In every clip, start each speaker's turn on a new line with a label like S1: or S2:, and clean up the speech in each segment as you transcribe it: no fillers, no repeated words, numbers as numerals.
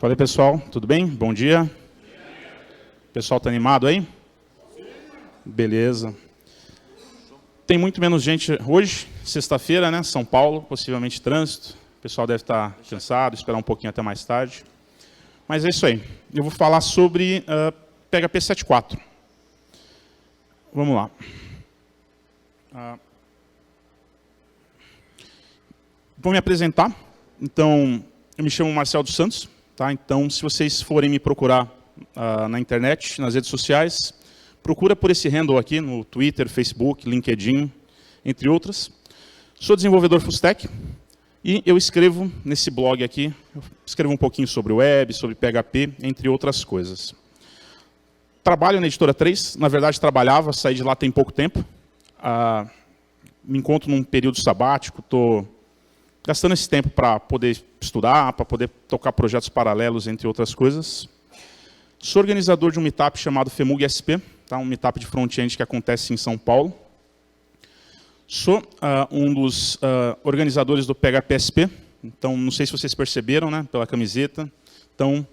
S1: Fala aí, pessoal, tudo bem? Bom dia. O pessoal está animado aí? Beleza. Tem muito menos gente hoje, sexta-feira, né? São Paulo, possivelmente trânsito. O pessoal deve estar cansado, esperar um pouquinho até mais tarde. Mas é isso aí. Eu vou falar sobre PHP 7.4. Vamos lá. Vou me apresentar. Então, eu me chamo Marcel dos Santos. Tá? Então, se vocês forem me procurar na internet, nas redes sociais, procura por esse handle aqui no Twitter, Facebook, LinkedIn, entre outras. Sou desenvolvedor full stack e eu escrevo nesse blog aqui, eu escrevo um pouquinho sobre web, sobre PHP, entre outras coisas. Trabalho na Editora 3, na verdade trabalhava, saí de lá tem pouco tempo. Me encontro num período sabático, estou gastando esse tempo para poder estudar, para poder tocar projetos paralelos, entre outras coisas. Sou organizador de um meetup chamado FEMUG SP, tá? Um meetup de front-end que acontece em São Paulo. Sou um dos organizadores do PHP SP, então não sei se vocês perceberam, né, pela camiseta. Então,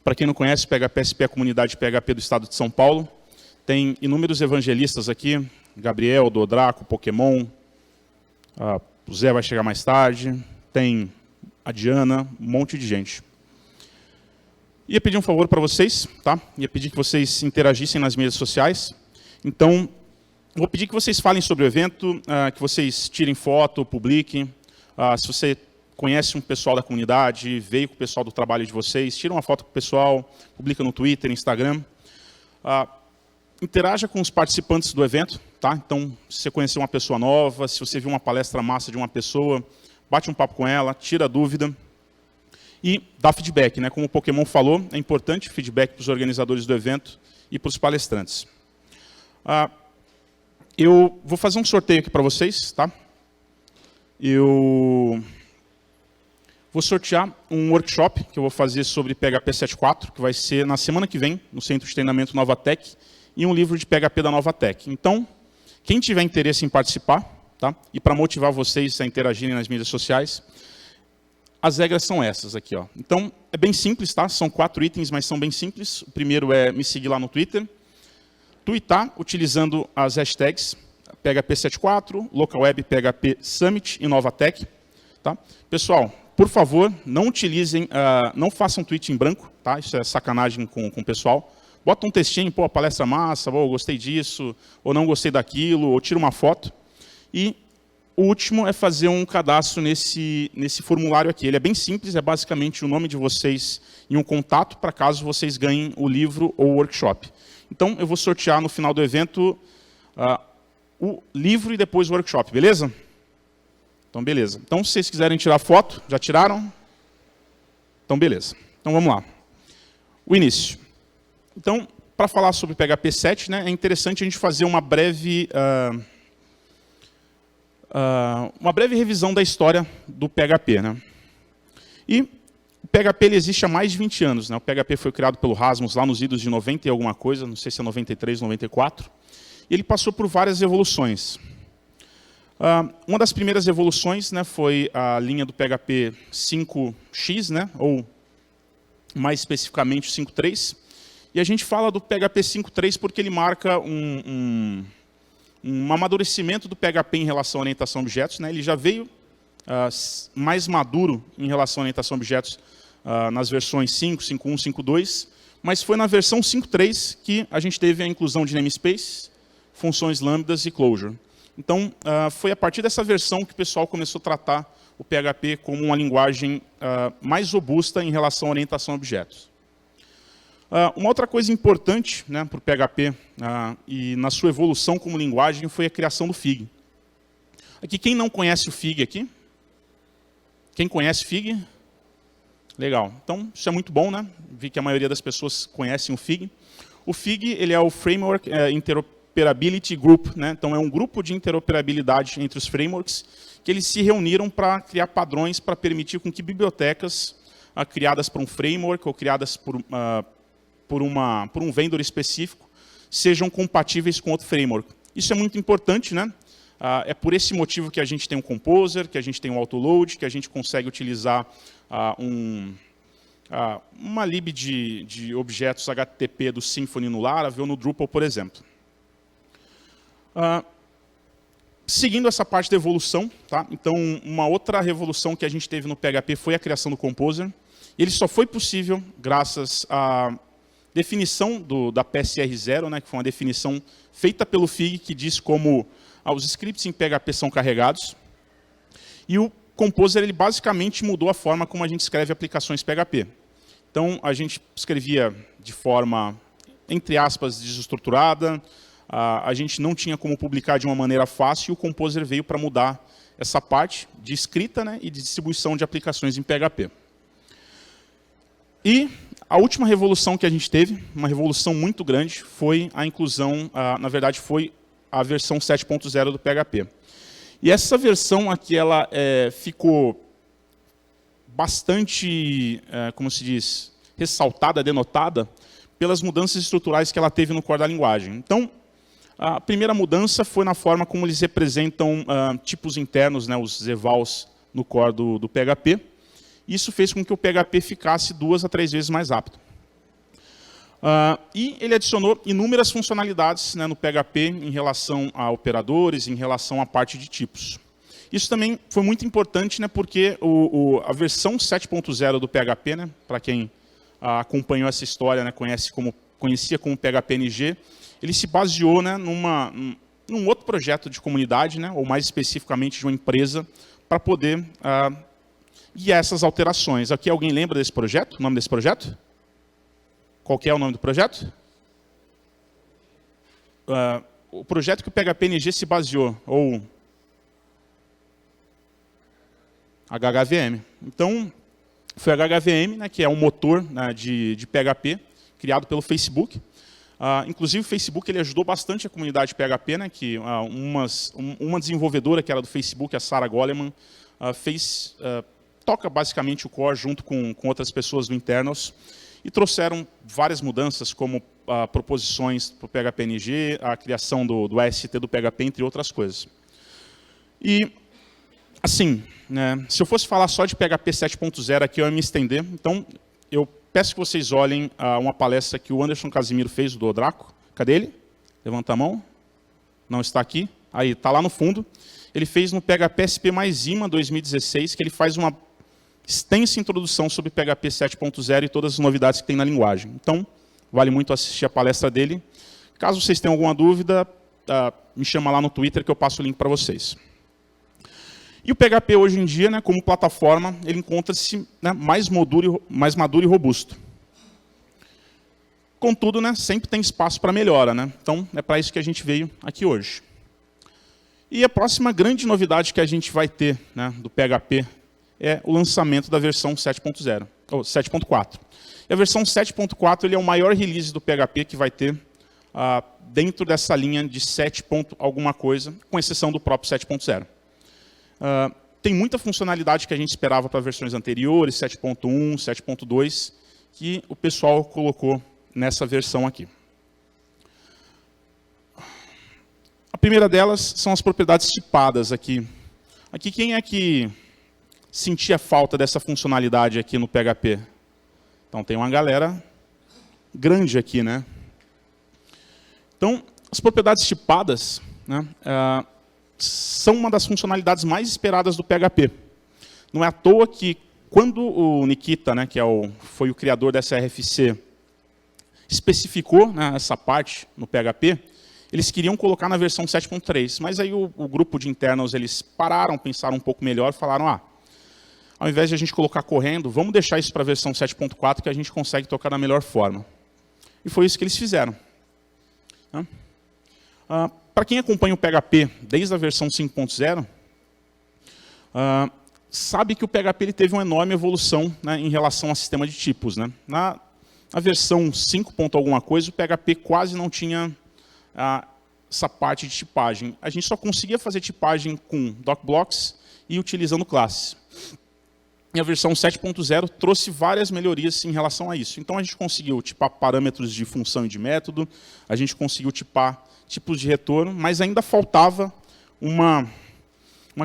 S1: para quem não conhece, o PHP SP é a comunidade PHP do estado de São Paulo. Tem inúmeros evangelistas aqui, Gabriel, Dodraco, Pokémon, o Zé vai chegar mais tarde, tem a Diana, um monte de gente. Ia pedir um favor para vocês, tá? Ia pedir que vocês interagissem nas mídias sociais. Então, vou pedir que vocês falem sobre o evento, que vocês tirem foto, publiquem. Se você conhece um pessoal da comunidade, veio com o pessoal do trabalho de vocês, tira uma foto com o pessoal, publica no Twitter, Instagram. Interaja com os participantes do evento, tá? Então, se você conhecer uma pessoa nova, se você viu uma palestra massa de uma pessoa, bate um papo com ela, tira a dúvida e dá feedback, né? Como o Pokémon falou, é importante feedback para os organizadores do evento e para os palestrantes. Eu vou fazer um sorteio aqui para vocês, tá? Eu vou sortear um workshop que eu vou fazer sobre PHP 7.4, que vai ser na semana que vem, no Centro de Treinamento Novatec, e um livro de PHP da Novatec. Então, quem tiver interesse em participar, tá? E para motivar vocês a interagirem nas mídias sociais, as regras são essas aqui, ó. Então, é bem simples, tá? São 4 itens, mas são bem simples. O primeiro é me seguir lá no Twitter, tweetar utilizando as hashtags PHP 7.4, LocalWeb PHP Summit e Novatec, tá? Pessoal, por favor, não utilizem, não façam tweet em branco, tá? Isso é sacanagem com o pessoal. Bota um textinho, pô, palestra massa, ou gostei disso, ou não gostei daquilo, ou tira uma foto. E o último é fazer um cadastro nesse formulário aqui. Ele é bem simples, é basicamente o nome de vocês e um contato para caso vocês ganhem o livro ou o workshop. Então, eu vou sortear no final do evento o livro e depois o workshop, beleza? Então, beleza. Então, se vocês quiserem tirar foto, já tiraram? Então, beleza. Então, vamos lá. O início. Então, para falar sobre PHP 7, né, é interessante a gente fazer uma breve revisão da história do PHP. Né? E o PHP ele existe há mais de 20 anos. Né? O PHP foi criado pelo Rasmus lá nos idos de 90 e alguma coisa, não sei se é 93, 94. E ele passou por várias evoluções. Uma das primeiras evoluções, né, foi a linha do PHP 5x, né, ou mais especificamente o 5.3. E a gente fala do PHP 5.3 porque ele marca um amadurecimento do PHP em relação à orientação a objetos. Né? Ele já veio mais maduro em relação à orientação a objetos nas versões 5, 5.1, 5.2, mas foi na versão 5.3 que a gente teve a inclusão de namespace, funções lambdas e closure. Então, foi a partir dessa versão que o pessoal começou a tratar o PHP como uma linguagem mais robusta em relação à orientação a objetos. Uma outra coisa importante, né, para o PHP e na sua evolução como linguagem foi a criação do Fig. Aqui, quem não conhece o Fig aqui? Quem conhece Fig? Legal. Então, isso é muito bom, né? Vi que a maioria das pessoas conhecem o Fig. O Fig ele é o Framework Interoperability Group, né? Então, é um grupo de interoperabilidade entre os frameworks que eles se reuniram para criar padrões para permitir com que bibliotecas criadas por um framework ou criadas por um vendor específico sejam compatíveis com outro framework. Isso é muito importante, né? É por esse motivo que a gente tem um Composer, que a gente tem um Autoload, que a gente consegue utilizar uma lib de objetos HTTP do Symfony no Laravel ou no Drupal, por exemplo. Seguindo essa parte da evolução, tá? Então, uma outra revolução que a gente teve no PHP foi a criação do Composer. Ele só foi possível graças à definição da PSR0, né, que foi uma definição feita pelo FIG, que diz como os scripts em PHP são carregados. E o Composer ele basicamente mudou a forma como a gente escreve aplicações PHP. Então, a gente escrevia de forma, entre aspas, desestruturada, a gente não tinha como publicar de uma maneira fácil, e o Composer veio para mudar essa parte de escrita, né, e de distribuição de aplicações em PHP. E a última revolução que a gente teve, uma revolução muito grande, foi a inclusão, na verdade, foi a versão 7.0 do PHP. E essa versão aqui, ela ficou bastante, como se diz, ressaltada, denotada, pelas mudanças estruturais que ela teve no core da linguagem. Então, a primeira mudança foi na forma como eles representam tipos internos, né, os evals, no core do PHP. Isso fez com que o PHP ficasse 2 a 3 vezes mais rápido. E ele adicionou inúmeras funcionalidades, né, no PHP em relação a operadores, em relação à parte de tipos. Isso também foi muito importante, né, porque a versão 7.0 do PHP, né, para quem acompanhou essa história, né, conhecia como PHPNG, ele se baseou, né, num outro projeto de comunidade, né, ou mais especificamente de uma empresa, para poder guiar essas alterações. Aqui alguém lembra desse projeto? O nome desse projeto? Qual que é o nome do projeto? O projeto que o PHPNG se baseou, ou HHVM. Então, foi a HHVM, né, que é um motor, né, de PHP, criado pelo Facebook. Inclusive, o Facebook ele ajudou bastante a comunidade PHP, né, que uma desenvolvedora que era do Facebook, a Sarah Goleman, toca basicamente o core junto com outras pessoas do Internals, e trouxeram várias mudanças, como proposições para o PHPNG, a criação do AST do PHP, entre outras coisas. E, assim, né, se eu fosse falar só de PHP 7.0 aqui, eu ia me estender. Então, eu peço que vocês olhem uma palestra que o Anderson Casimiro fez, do Odraco. Cadê ele? Levanta a mão. Não está aqui. Aí, está lá no fundo. Ele fez no PHP SP mais IMA 2016, que ele faz uma extensa introdução sobre PHP 7.0 e todas as novidades que tem na linguagem. Então, vale muito assistir a palestra dele. Caso vocês tenham alguma dúvida, me chama lá no Twitter que eu passo o link para vocês. E o PHP hoje em dia, né, como plataforma, ele encontra-se, né, mais maduro e robusto. Contudo, né, sempre tem espaço para melhora, né? Então, é para isso que a gente veio aqui hoje. E a próxima grande novidade que a gente vai ter, né, do PHP é o lançamento da versão 7.0, ou 7.4. E a versão 7.4 ele é o maior release do PHP que vai ter dentro dessa linha de 7. Alguma coisa, com exceção do próprio 7.0. Tem muita funcionalidade que a gente esperava para versões anteriores, 7.1, 7.2, que o pessoal colocou nessa versão aqui. A primeira delas são as propriedades tipadas aqui. Aqui, quem é que sentia falta dessa funcionalidade aqui no PHP? Então, tem uma galera grande aqui, né? Então, as propriedades tipadas, né, são uma das funcionalidades mais esperadas do PHP. Não é à toa que, quando o Nikita, né, que foi o criador dessa RFC, especificou, né, essa parte no PHP, eles queriam colocar na versão 7.3, mas aí o grupo de internals, eles pararam, pensaram um pouco melhor, falaram, ao invés de a gente colocar correndo, vamos deixar isso para a versão 7.4, que a gente consegue tocar da melhor forma. E foi isso que eles fizeram. Para quem acompanha o PHP desde a versão 5.0, sabe que o PHP ele teve uma enorme evolução, né, em relação ao sistema de tipos. Né? Na versão 5. alguma coisa, o PHP quase não tinha essa parte de tipagem. A gente só conseguia fazer tipagem com docblocks e utilizando classes. E a versão 7.0 trouxe várias melhorias em relação a isso. Então, a gente conseguiu tipar parâmetros de função e de método, a gente conseguiu tipar tipos de retorno, mas ainda faltava uma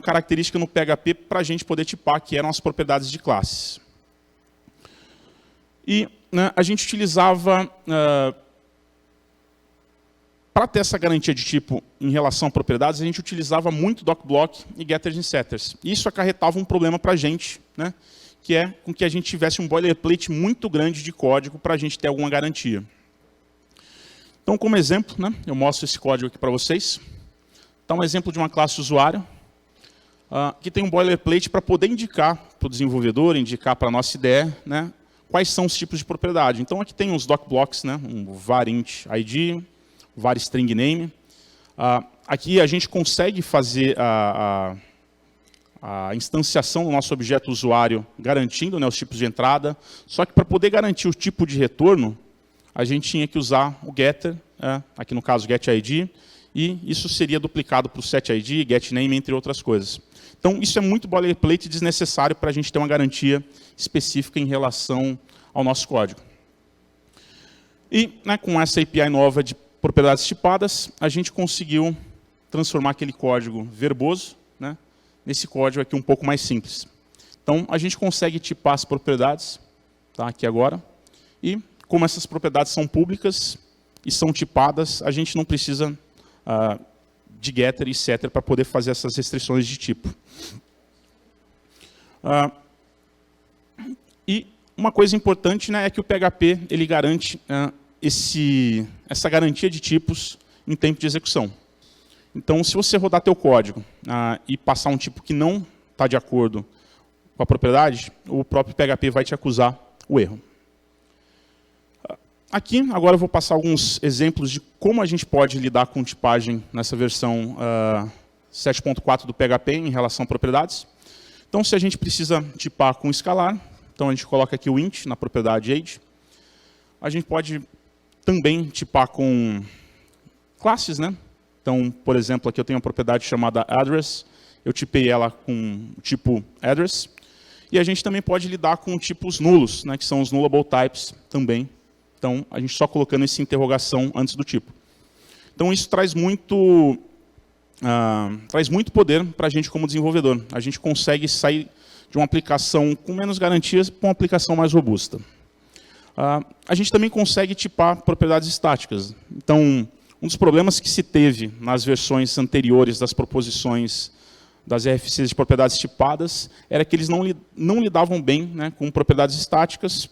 S1: característica no PHP para a gente poder tipar, que eram as propriedades de classes. E né, a gente utilizava, para ter essa garantia de tipo em relação a propriedades, a gente utilizava muito docblock e getters e setters. Isso acarretava um problema para a gente, né, que é com que a gente tivesse um boilerplate muito grande de código para a gente ter alguma garantia. Então, como exemplo, né, eu mostro esse código aqui para vocês. Está um exemplo de uma classe usuário, que tem um boilerplate para poder indicar para o desenvolvedor, indicar para a nossa IDE, né, quais são os tipos de propriedade. Então, aqui tem os docblocks, né, um var int id, var string name. Aqui a gente consegue fazer a instanciação do nosso objeto usuário, garantindo, né, os tipos de entrada. Só que para poder garantir o tipo de retorno, a gente tinha que usar o getter, aqui no caso getID, e isso seria duplicado para o setID, getName, entre outras coisas. Então, isso é muito boilerplate desnecessário para a gente ter uma garantia específica em relação ao nosso código. E né, com essa API nova de propriedades tipadas, a gente conseguiu transformar aquele código verboso, né, nesse código aqui um pouco mais simples. Então, a gente consegue tipar as propriedades, tá, aqui agora, e como essas propriedades são públicas e são tipadas, a gente não precisa de getter e setter para poder fazer essas restrições de tipo. E uma coisa importante, né, é que o PHP ele garante essa garantia de tipos em tempo de execução. Então, se você rodar teu código e passar um tipo que não está de acordo com a propriedade, o próprio PHP vai te acusar o erro. Aqui, agora eu vou passar alguns exemplos de como a gente pode lidar com tipagem nessa versão 7.4 do PHP em relação a propriedades. Então, se a gente precisa tipar com escalar, então a gente coloca aqui o int na propriedade age. A gente pode também tipar com classes, né? Então, por exemplo, aqui eu tenho uma propriedade chamada address, eu tipei ela com o tipo address. E a gente também pode lidar com tipos nulos, né, que são os nullable types também. Então, a gente só colocando essa interrogação antes do tipo. Então, isso traz muito poder para a gente como desenvolvedor. A gente consegue sair de uma aplicação com menos garantias para uma aplicação mais robusta. A gente também consegue tipar propriedades estáticas. Então, um dos problemas que se teve nas versões anteriores das proposições das RFCs de propriedades tipadas era que eles não lidavam bem, né, com propriedades estáticas,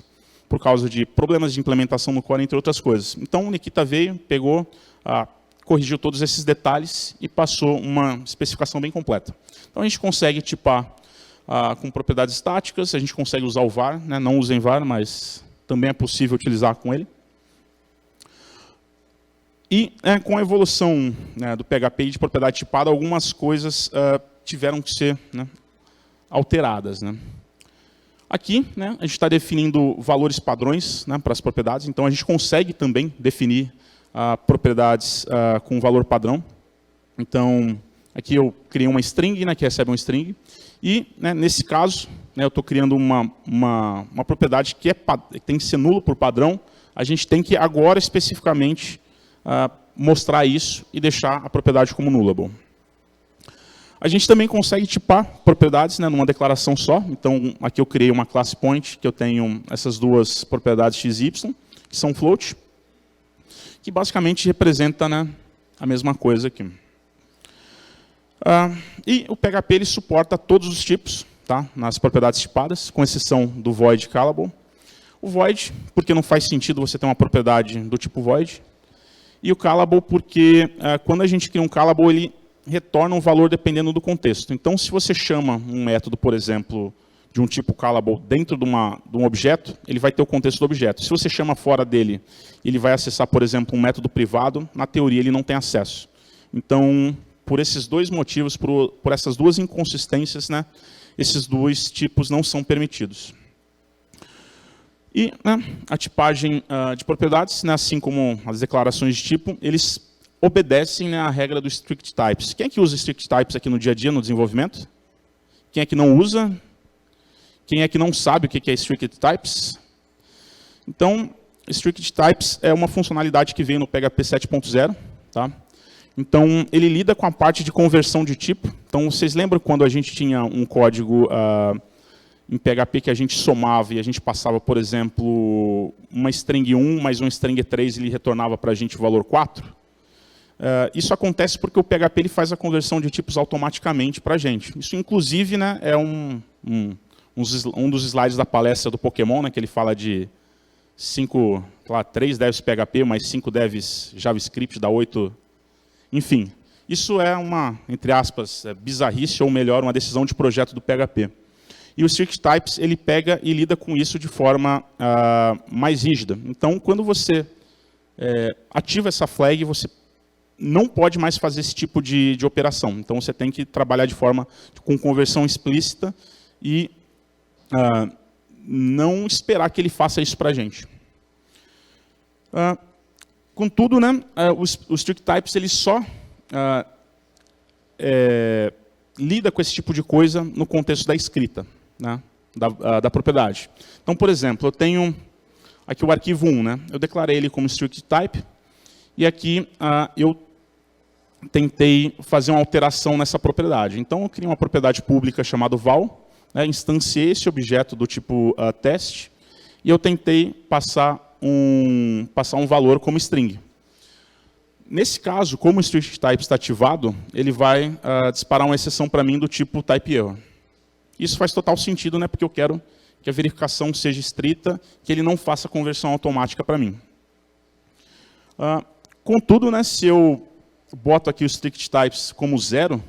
S1: por causa de problemas de implementação no core, entre outras coisas. Então, o Nikita veio, pegou, corrigiu todos esses detalhes e passou uma especificação bem completa. Então, a gente consegue tipar com propriedades estáticas, a gente consegue usar o var, né? Não usem var, mas também é possível utilizar com ele. E com a evolução, né, do PHP de propriedade tipada, algumas coisas tiveram que ser, né, alteradas, né? Aqui, né, a gente está definindo valores padrões, né, para as propriedades, então a gente consegue também definir propriedades com valor padrão. Então, aqui eu criei uma string, né, que recebe um string, e né, nesse caso, né, eu estou criando uma propriedade que tem que ser nulo por padrão. A gente tem que agora especificamente mostrar isso e deixar a propriedade como nullable. A gente também consegue tipar propriedades, né, numa declaração só. Então, aqui eu criei uma class point, que eu tenho essas duas propriedades x e y, que são float, que basicamente representa, né, a mesma coisa aqui. E o PHP ele suporta todos os tipos, tá, nas propriedades tipadas, com exceção do void callable. O void, porque não faz sentido você ter uma propriedade do tipo void. E o callable, porque quando a gente cria um callable, ele retorna um valor dependendo do contexto. Então, se você chama um método, por exemplo, de um tipo callable dentro de um objeto, ele vai ter o contexto do objeto. Se você chama fora dele, ele vai acessar, por exemplo, um método privado, na teoria ele não tem acesso. Então, por esses dois motivos, por essas duas inconsistências, né, esses dois tipos não são permitidos. E né, a tipagem de propriedades, né, assim como as declarações de tipo, eles obedecem, né, à regra do strict types. Quem é que usa strict types aqui no dia a dia, no desenvolvimento? Quem é que não usa? Quem é que não sabe o que é strict types? Então, strict types é uma funcionalidade que veio no PHP 7.0. Tá? Então, ele lida com a parte de conversão de tipo. Então, vocês lembram quando a gente tinha um código em PHP que a gente somava e a gente passava, por exemplo, uma string 1 mais uma string 3 e ele retornava para a gente o valor 4. Isso acontece porque o PHP ele faz a conversão de tipos automaticamente para a gente. Isso, inclusive, né, é um dos slides da palestra do Pokémon, né, que ele fala de 3 devs PHP mais 5 devs JavaScript, dá 8. Enfim, isso é uma, entre aspas, bizarrice, ou melhor, uma decisão de projeto do PHP. E o Strict Types ele pega e lida com isso de forma mais rígida. Então, quando você ativa essa flag, você não pode mais fazer esse tipo de operação. Então, você tem que trabalhar de forma com conversão explícita e não esperar que ele faça isso para a gente. Contudo, né, o Strict Types ele só lida com esse tipo de coisa no contexto da escrita, né, da propriedade. Então, por exemplo, eu tenho aqui o arquivo 1, né, eu declarei ele como Strict Type, e aqui eu tentei fazer uma alteração nessa propriedade. Então, eu criei uma propriedade pública chamada val, né, instanciei esse objeto do tipo test, e eu tentei passar um valor como string. Nesse caso, como o Strict Type está ativado, ele vai disparar uma exceção para mim do tipo type error. Isso faz total sentido, né, porque eu quero que a verificação seja estrita, que ele não faça conversão automática para mim. Contudo, né, se eu boto aqui o Strict Types como 0,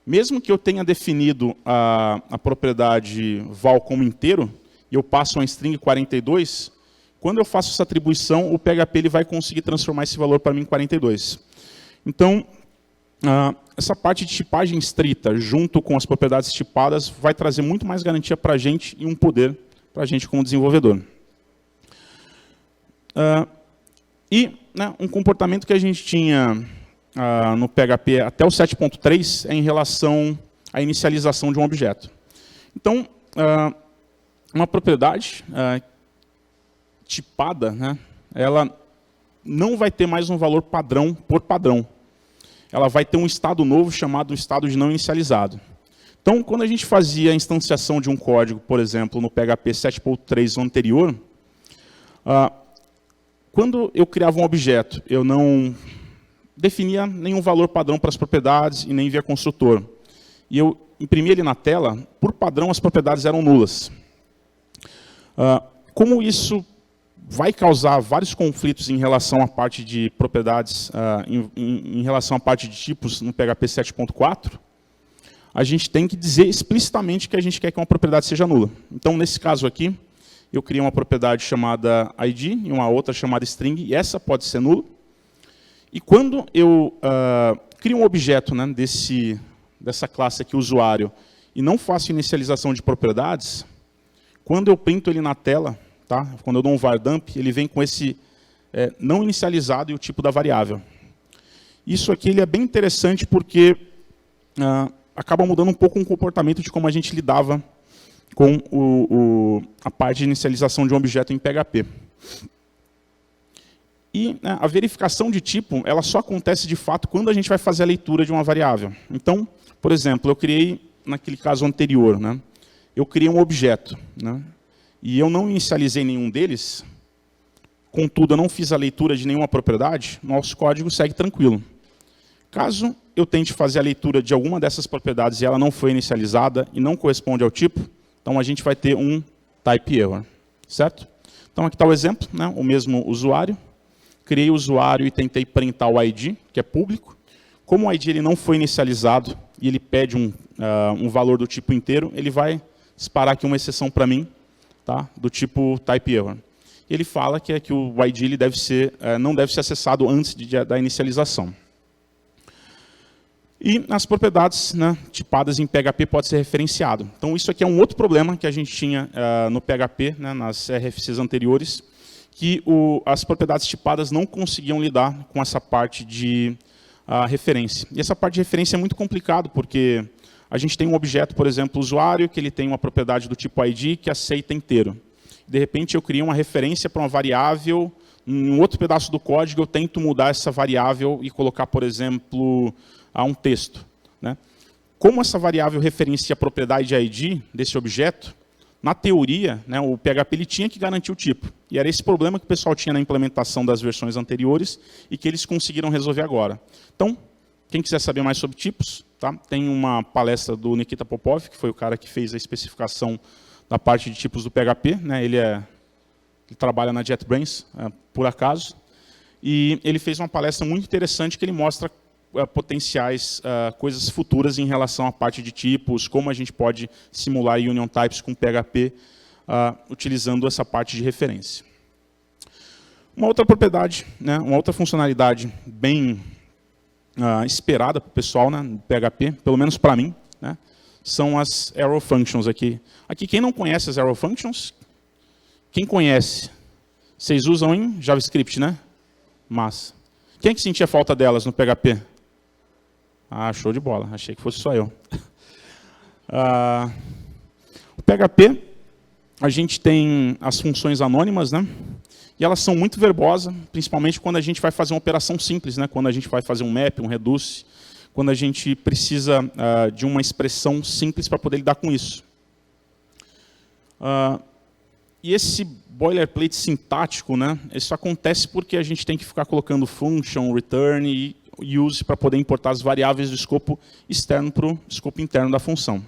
S1: mesmo que eu tenha definido a propriedade val como inteiro, e eu passo uma string 42, quando eu faço essa atribuição, o PHP ele vai conseguir transformar esse valor para mim em 42. Então, essa parte de tipagem estrita, junto com as propriedades tipadas, vai trazer muito mais garantia para a gente e um poder para a gente como desenvolvedor. Né, um comportamento que a gente tinha no PHP até o 7.3 é em relação à inicialização de um objeto. Então, uma propriedade tipada, né, ela não vai ter mais um valor padrão por padrão. Ela vai ter um estado novo chamado estado de não inicializado. Então, quando a gente fazia a instanciação de um código, por exemplo, no PHP 7.3 anterior, quando eu criava um objeto, eu não definia nenhum valor padrão para as propriedades e nem via construtor. E eu imprimia ele na tela, por padrão as propriedades eram nulas. Como isso vai causar vários conflitos em relação à parte de propriedades, em relação à parte de tipos no PHP 7.4, a gente tem que dizer explicitamente que a gente quer que uma propriedade seja nula. Então, nesse caso aqui, eu criei uma propriedade chamada id e uma outra chamada string, e essa pode ser nula. E quando eu crio um objeto, né, dessa classe aqui, usuário, e não faço inicialização de propriedades, quando eu printo ele na tela, tá, quando eu dou um var dump, ele vem com esse não inicializado e o tipo da variável. Isso aqui ele é bem interessante porque acaba mudando um pouco o comportamento de como a gente lidava com a parte de inicialização de um objeto em PHP. E a verificação de tipo, ela só acontece de fato quando a gente vai fazer a leitura de uma variável. Então, por exemplo, eu criei, naquele caso anterior, né, eu criei um objeto, né, e eu não inicializei nenhum deles, contudo, eu não fiz a leitura de nenhuma propriedade, nosso código segue tranquilo. Caso eu tente fazer a leitura de alguma dessas propriedades e ela não foi inicializada e não corresponde ao tipo, então a gente vai ter um type error, certo? Então aqui está o exemplo, né, o mesmo usuário. Criei o usuário e tentei printar o ID, que é público. Como o ID ele não foi inicializado e ele pede um valor do tipo inteiro, ele vai disparar aqui uma exceção para mim, tá, do tipo type error. Ele fala que o ID ele não deve ser acessado antes da inicialização. E as propriedades, né, tipadas em PHP pode ser referenciado. Então isso aqui é um outro problema que a gente tinha no PHP, né, nas RFCs anteriores, que as propriedades tipadas não conseguiam lidar com essa parte de referência. E essa parte de referência é muito complicado, porque a gente tem um objeto, por exemplo, usuário, que ele tem uma propriedade do tipo ID que aceita inteiro. De repente, eu crio uma referência para uma variável, em um outro pedaço do código, eu tento mudar essa variável e colocar, por exemplo, um texto, né? Como essa variável referencia a propriedade de ID desse objeto, Na teoria, né, o PHP ele tinha que garantir o tipo. E era esse problema que o pessoal tinha na implementação das versões anteriores e que eles conseguiram resolver agora. Então, quem quiser saber mais sobre tipos, tá, tem uma palestra do Nikita Popov, que foi o cara que fez a especificação da parte de tipos do PHP. Né, ele trabalha na JetBrains, por acaso. E ele fez uma palestra muito interessante que ele mostra potenciais coisas futuras em relação à parte de tipos, como a gente pode simular union types com PHP utilizando essa parte de referência. Uma outra propriedade, né, uma outra funcionalidade bem esperada para o pessoal, né, do PHP, pelo menos para mim, né, são as arrow functions aqui. Aqui, quem não conhece as arrow functions? Quem conhece? Vocês usam em JavaScript, né? Massa. Quem é que sentia falta delas no PHP? Ah, show de bola. Achei que fosse só eu. O PHP, a gente tem as funções anônimas, né? E elas são muito verbosas, principalmente quando a gente vai fazer uma operação simples, né? Quando a gente vai fazer um map, um reduce, quando a gente precisa de uma expressão simples para poder lidar com isso. E esse boilerplate sintático, né? Isso acontece porque a gente tem que ficar colocando function, return e use para poder importar as variáveis do escopo externo para o escopo interno da função.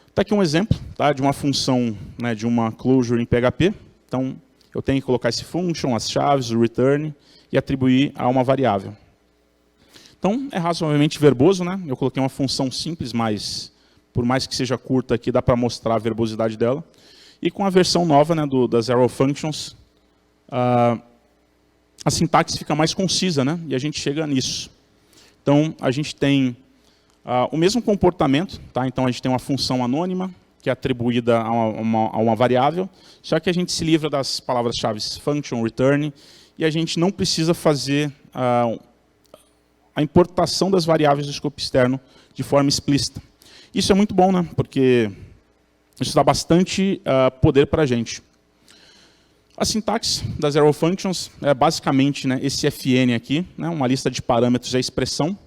S1: Está aqui um exemplo, tá, de uma função, né, de uma closure em PHP. Então, eu tenho que colocar esse function, as chaves, o return e atribuir a uma variável. Então, é razoavelmente verboso, né? Eu coloquei uma função simples, mas por mais que seja curta aqui, dá para mostrar a verbosidade dela. E com a versão nova, né, das arrow functions, a sintaxe fica mais concisa, né? E a gente chega nisso. Então, a gente tem o mesmo comportamento, tá? Então, a gente tem uma função anônima, que é atribuída a uma variável, só que a gente se livra das palavras-chave function, return, e a gente não precisa fazer a importação das variáveis do escopo externo de forma explícita. Isso é muito bom, né? Porque isso dá bastante poder para a gente. A sintaxe das arrow functions é basicamente, né, esse fn aqui, né, uma lista de parâmetros e a expressão.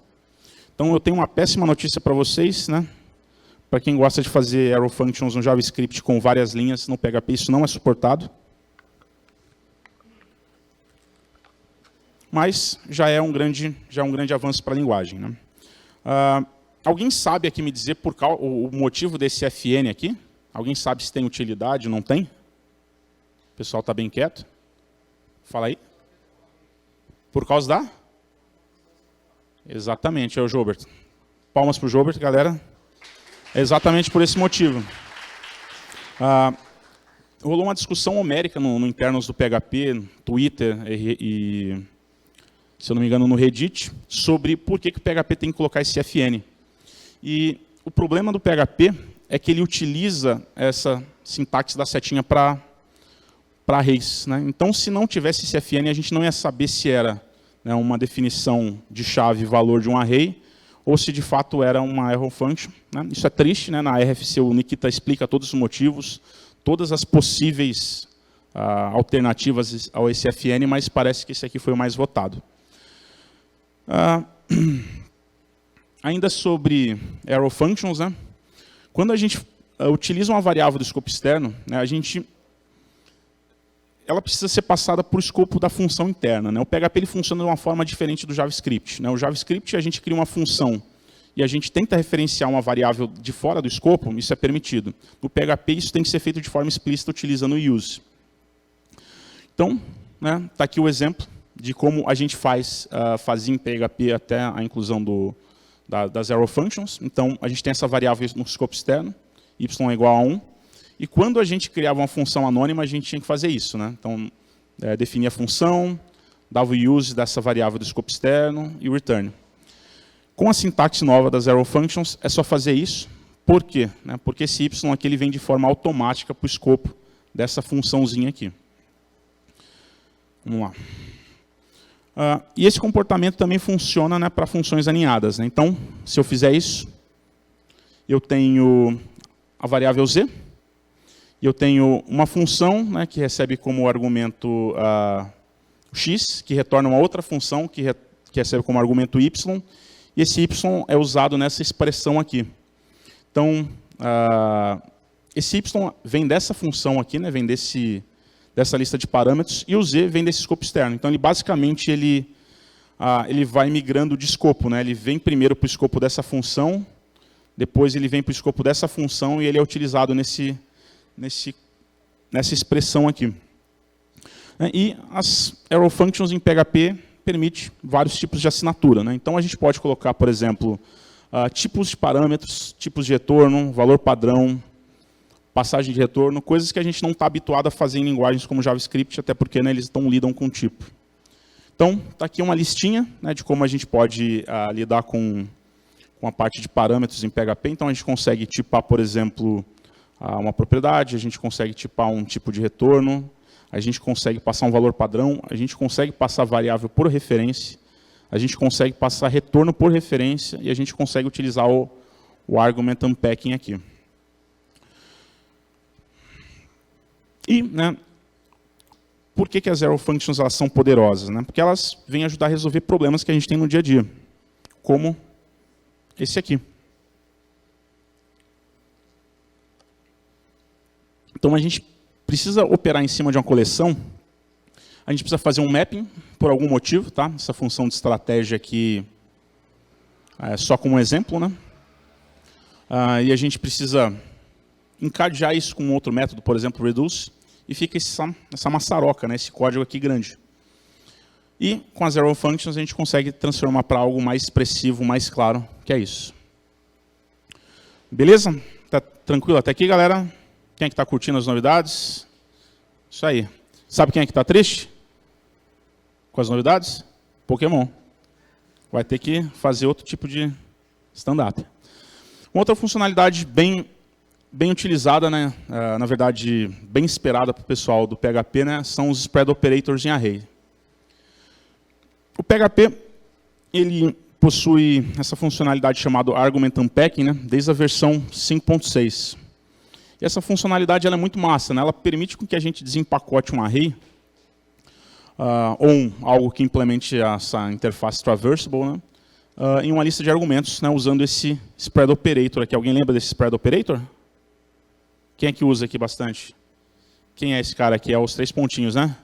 S1: Então, eu tenho uma péssima notícia para vocês, né? Para quem gosta de fazer arrow functions no JavaScript com várias linhas, no PHP isso não é suportado. Mas já é um grande avanço para a linguagem, né? Alguém sabe aqui me dizer o motivo desse fn aqui? Alguém sabe se tem utilidade ou não tem? O pessoal está bem quieto? Fala aí. Por causa da? Exatamente, é o Jobert. Palmas para o Jobert, galera. É exatamente por esse motivo. Rolou uma discussão homérica no internos do PHP, no Twitter e, se eu não me engano, no Reddit, sobre por que o PHP tem que colocar esse fn. E o problema do PHP é que ele utiliza essa sintaxe da setinha para arrays, né? Então, se não tivesse esse fn, a gente não ia saber se era, né, uma definição de chave valor de um array, ou se de fato era uma arrow function, né? Isso é triste, né? Na RFC o Nikita explica todos os motivos, todas as possíveis alternativas ao esse fn, mas parece que esse aqui foi o mais votado. Ainda sobre arrow functions, né? Quando a gente utiliza uma variável do escopo externo, né, ela precisa ser passada por escopo da função interna, né? O PHP ele funciona de uma forma diferente do JavaScript, né? O JavaScript a gente cria uma função e a gente tenta referenciar uma variável de fora do escopo, isso é permitido. No PHP isso tem que ser feito de forma explícita utilizando o use. Então, né, tá aqui o exemplo de como a gente fazia em PHP até a inclusão das arrow functions. Então, a gente tem essa variável no escopo externo, y é igual a 1. E quando a gente criava uma função anônima, a gente tinha que fazer isso, né? Então, definia a função, dava o use dessa variável do escopo externo e o return. Com a sintaxe nova das arrow functions, é só fazer isso. Por quê? Porque esse y aqui ele vem de forma automática para o escopo dessa funçãozinha aqui. Vamos lá. E esse comportamento também funciona, né, para funções aninhadas, né? Então, se eu fizer isso, eu tenho a variável z, e eu tenho uma função, né, que recebe como argumento x, que retorna uma outra função que recebe como argumento y, e esse y é usado nessa expressão aqui. Então, esse y vem dessa função aqui, né, vem dessa lista de parâmetros, e o z vem desse escopo externo. Então, basicamente, ele vai migrando de escopo, né? Ele vem primeiro para o escopo dessa função, depois ele vem para o escopo dessa função, e ele é utilizado nessa expressão aqui. E as arrow functions em PHP permite vários tipos de assinatura, né? Então, a gente pode colocar, por exemplo, tipos de parâmetros, tipos de retorno, valor padrão, passagem de retorno, coisas que a gente não está habituado a fazer em linguagens como JavaScript, até porque, né, eles lidam com tipo. Então, está aqui uma listinha, né, de como a gente pode lidar com a parte de parâmetros em PHP. Então, a gente consegue tipar, por exemplo, uma propriedade, a gente consegue tipar um tipo de retorno, a gente consegue passar um valor padrão, a gente consegue passar variável por referência, a gente consegue passar retorno por referência e a gente consegue utilizar o argument unpacking aqui. E, né, por que as arrow functions elas são poderosas? Né? Porque elas vêm ajudar a resolver problemas que a gente tem no dia a dia, como esse aqui. Então, a gente precisa operar em cima de uma coleção, a gente precisa fazer um mapping, por algum motivo, tá? Essa função de estratégia aqui é só como exemplo, né? E a gente precisa encadear isso com outro método, por exemplo, reduce, e fica essa maçaroca, né? Esse código aqui grande. E com as arrow functions a gente consegue transformar para algo mais expressivo, mais claro, que é isso. Beleza? Tá tranquilo até aqui, galera? Quem é que está curtindo as novidades? Isso aí. Sabe quem é que está triste com as novidades? Pokémon. Vai ter que fazer outro tipo de stand-up. Uma outra funcionalidade bem utilizada, né, na verdade, bem esperada para o pessoal do PHP, né, são os spread operators em array. O PHP ele possui essa funcionalidade chamada argument unpacking, né, desde a versão 5.6. E essa funcionalidade ela é muito massa, né, ela permite que a gente desempacote um array, ou algo que implemente essa interface traversable, né, em uma lista de argumentos, né, usando esse spread operator aqui. Alguém lembra desse spread operator? Quem é que usa aqui bastante? Quem é esse cara aqui? É os 3 pontinhos, né?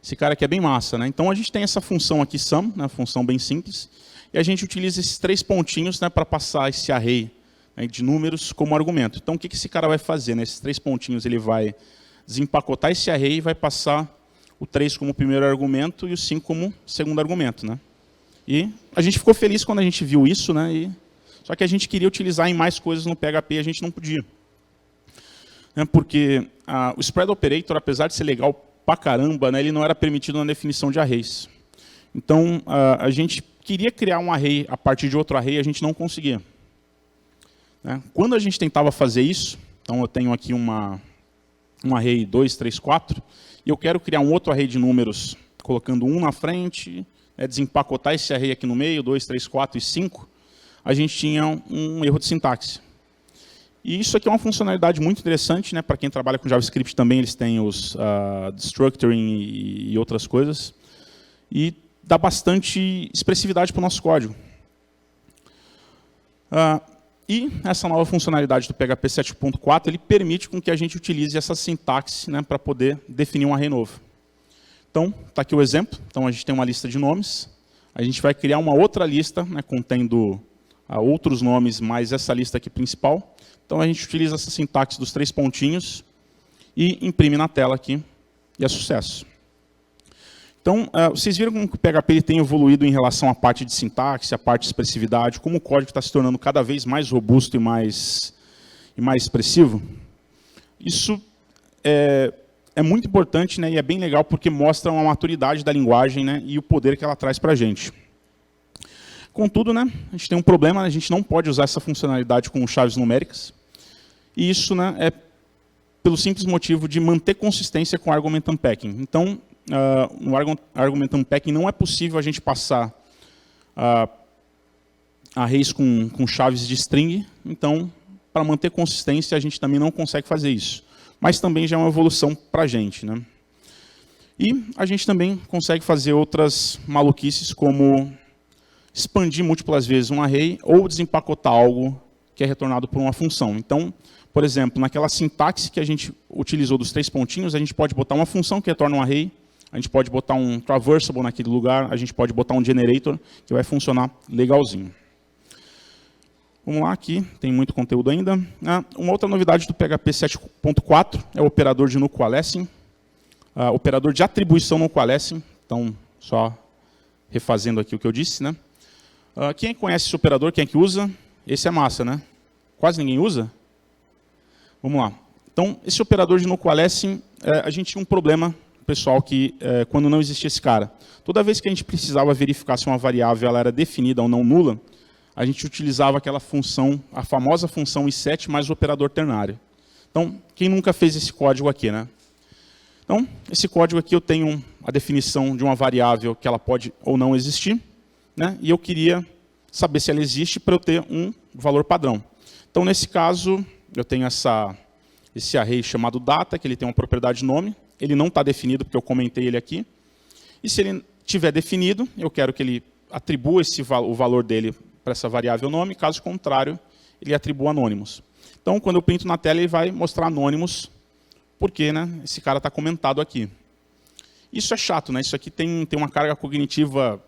S1: Esse cara aqui é bem massa, né? Então, a gente tem essa função aqui, sum, né, função bem simples, e a gente utiliza esses 3 pontinhos, né, para passar esse array, né, de números como argumento. Então, o que esse cara vai fazer? Né? Esses 3 pontinhos, ele vai desempacotar esse array e vai passar o 3 como primeiro argumento e o 5 como segundo argumento, né? E a gente ficou feliz quando a gente viu isso, né? Só que a gente queria utilizar em mais coisas no PHP e a gente não podia. Porque o spread operator, apesar de ser legal pra caramba, né, ele não era permitido na definição de arrays. Então, a gente queria criar um array a partir de outro array, a gente não conseguia. Quando a gente tentava fazer isso, então eu tenho aqui um array 2, 3, 4, e eu quero criar um outro array de números, colocando 1 na frente, desempacotar esse array aqui no meio, 2, 3, 4 e 5, a gente tinha um erro de sintaxe. E isso aqui é uma funcionalidade muito interessante, né? Para quem trabalha com JavaScript também, eles têm os structuring e outras coisas. E dá bastante expressividade para o nosso código. E essa nova funcionalidade do PHP 7.4, ele permite com que a gente utilize essa sintaxe, né, para poder definir um array novo. Então, está aqui o exemplo. Então, a gente tem uma lista de nomes. A gente vai criar uma outra lista, né, contendo outros nomes, mais essa lista aqui principal. Então, a gente utiliza essa sintaxe dos 3 pontinhos e imprime na tela aqui, e é sucesso. Então, vocês viram como o PHP ele tem evoluído em relação à parte de sintaxe, à parte de expressividade, como o código está se tornando cada vez mais robusto e mais expressivo? Isso é muito importante, né, e é bem legal porque mostra uma maturidade da linguagem, né, e o poder que ela traz para a gente. Contudo, né, a gente tem um problema, a gente não pode usar essa funcionalidade com chaves numéricas. E isso, né, é pelo simples motivo de manter consistência com o argument unpacking. Então, no argument unpacking não é possível a gente passar arrays com chaves de string. Então, para manter consistência, a gente também não consegue fazer isso. Mas também já é uma evolução para a gente, né? E a gente também consegue fazer outras maluquices, como expandir múltiplas vezes um array ou desempacotar algo que é retornado por uma função. Então, por exemplo, naquela sintaxe que a gente utilizou dos 3 pontinhos, a gente pode botar uma função que retorna um array, a gente pode botar um traversable naquele lugar, a gente pode botar um generator, que vai funcionar legalzinho. Vamos lá, aqui tem muito conteúdo ainda. Uma outra novidade do PHP 7.4 é o operador de no-coalescing, operador de atribuição no-coalescing. Então, só refazendo aqui o que eu disse, né? Quem conhece esse operador, quem é que usa? Esse é massa, né? Quase ninguém usa? Vamos lá. Então, esse operador de no-coalescing, a gente tinha um problema, pessoal, que quando não existia esse cara, toda vez que a gente precisava verificar se uma variável ela era definida ou não nula, a gente utilizava aquela função, a famosa função iset mais o operador ternário. Então, quem nunca fez esse código aqui, né? Então, esse código aqui eu tenho a definição de uma variável que ela pode ou não existir, né? E eu queria saber se ela existe para eu ter um valor padrão. Então, nesse caso, eu tenho esse array chamado data, que ele tem uma propriedade nome. Ele não está definido, porque eu comentei ele aqui. E se ele tiver definido, eu quero que ele atribua o valor dele para essa variável nome. Caso contrário, ele atribua anônimos. Então, quando eu printo na tela, ele vai mostrar anônimos, porque, né, esse cara está comentado aqui. Isso é chato, né? Isso aqui tem uma carga cognitiva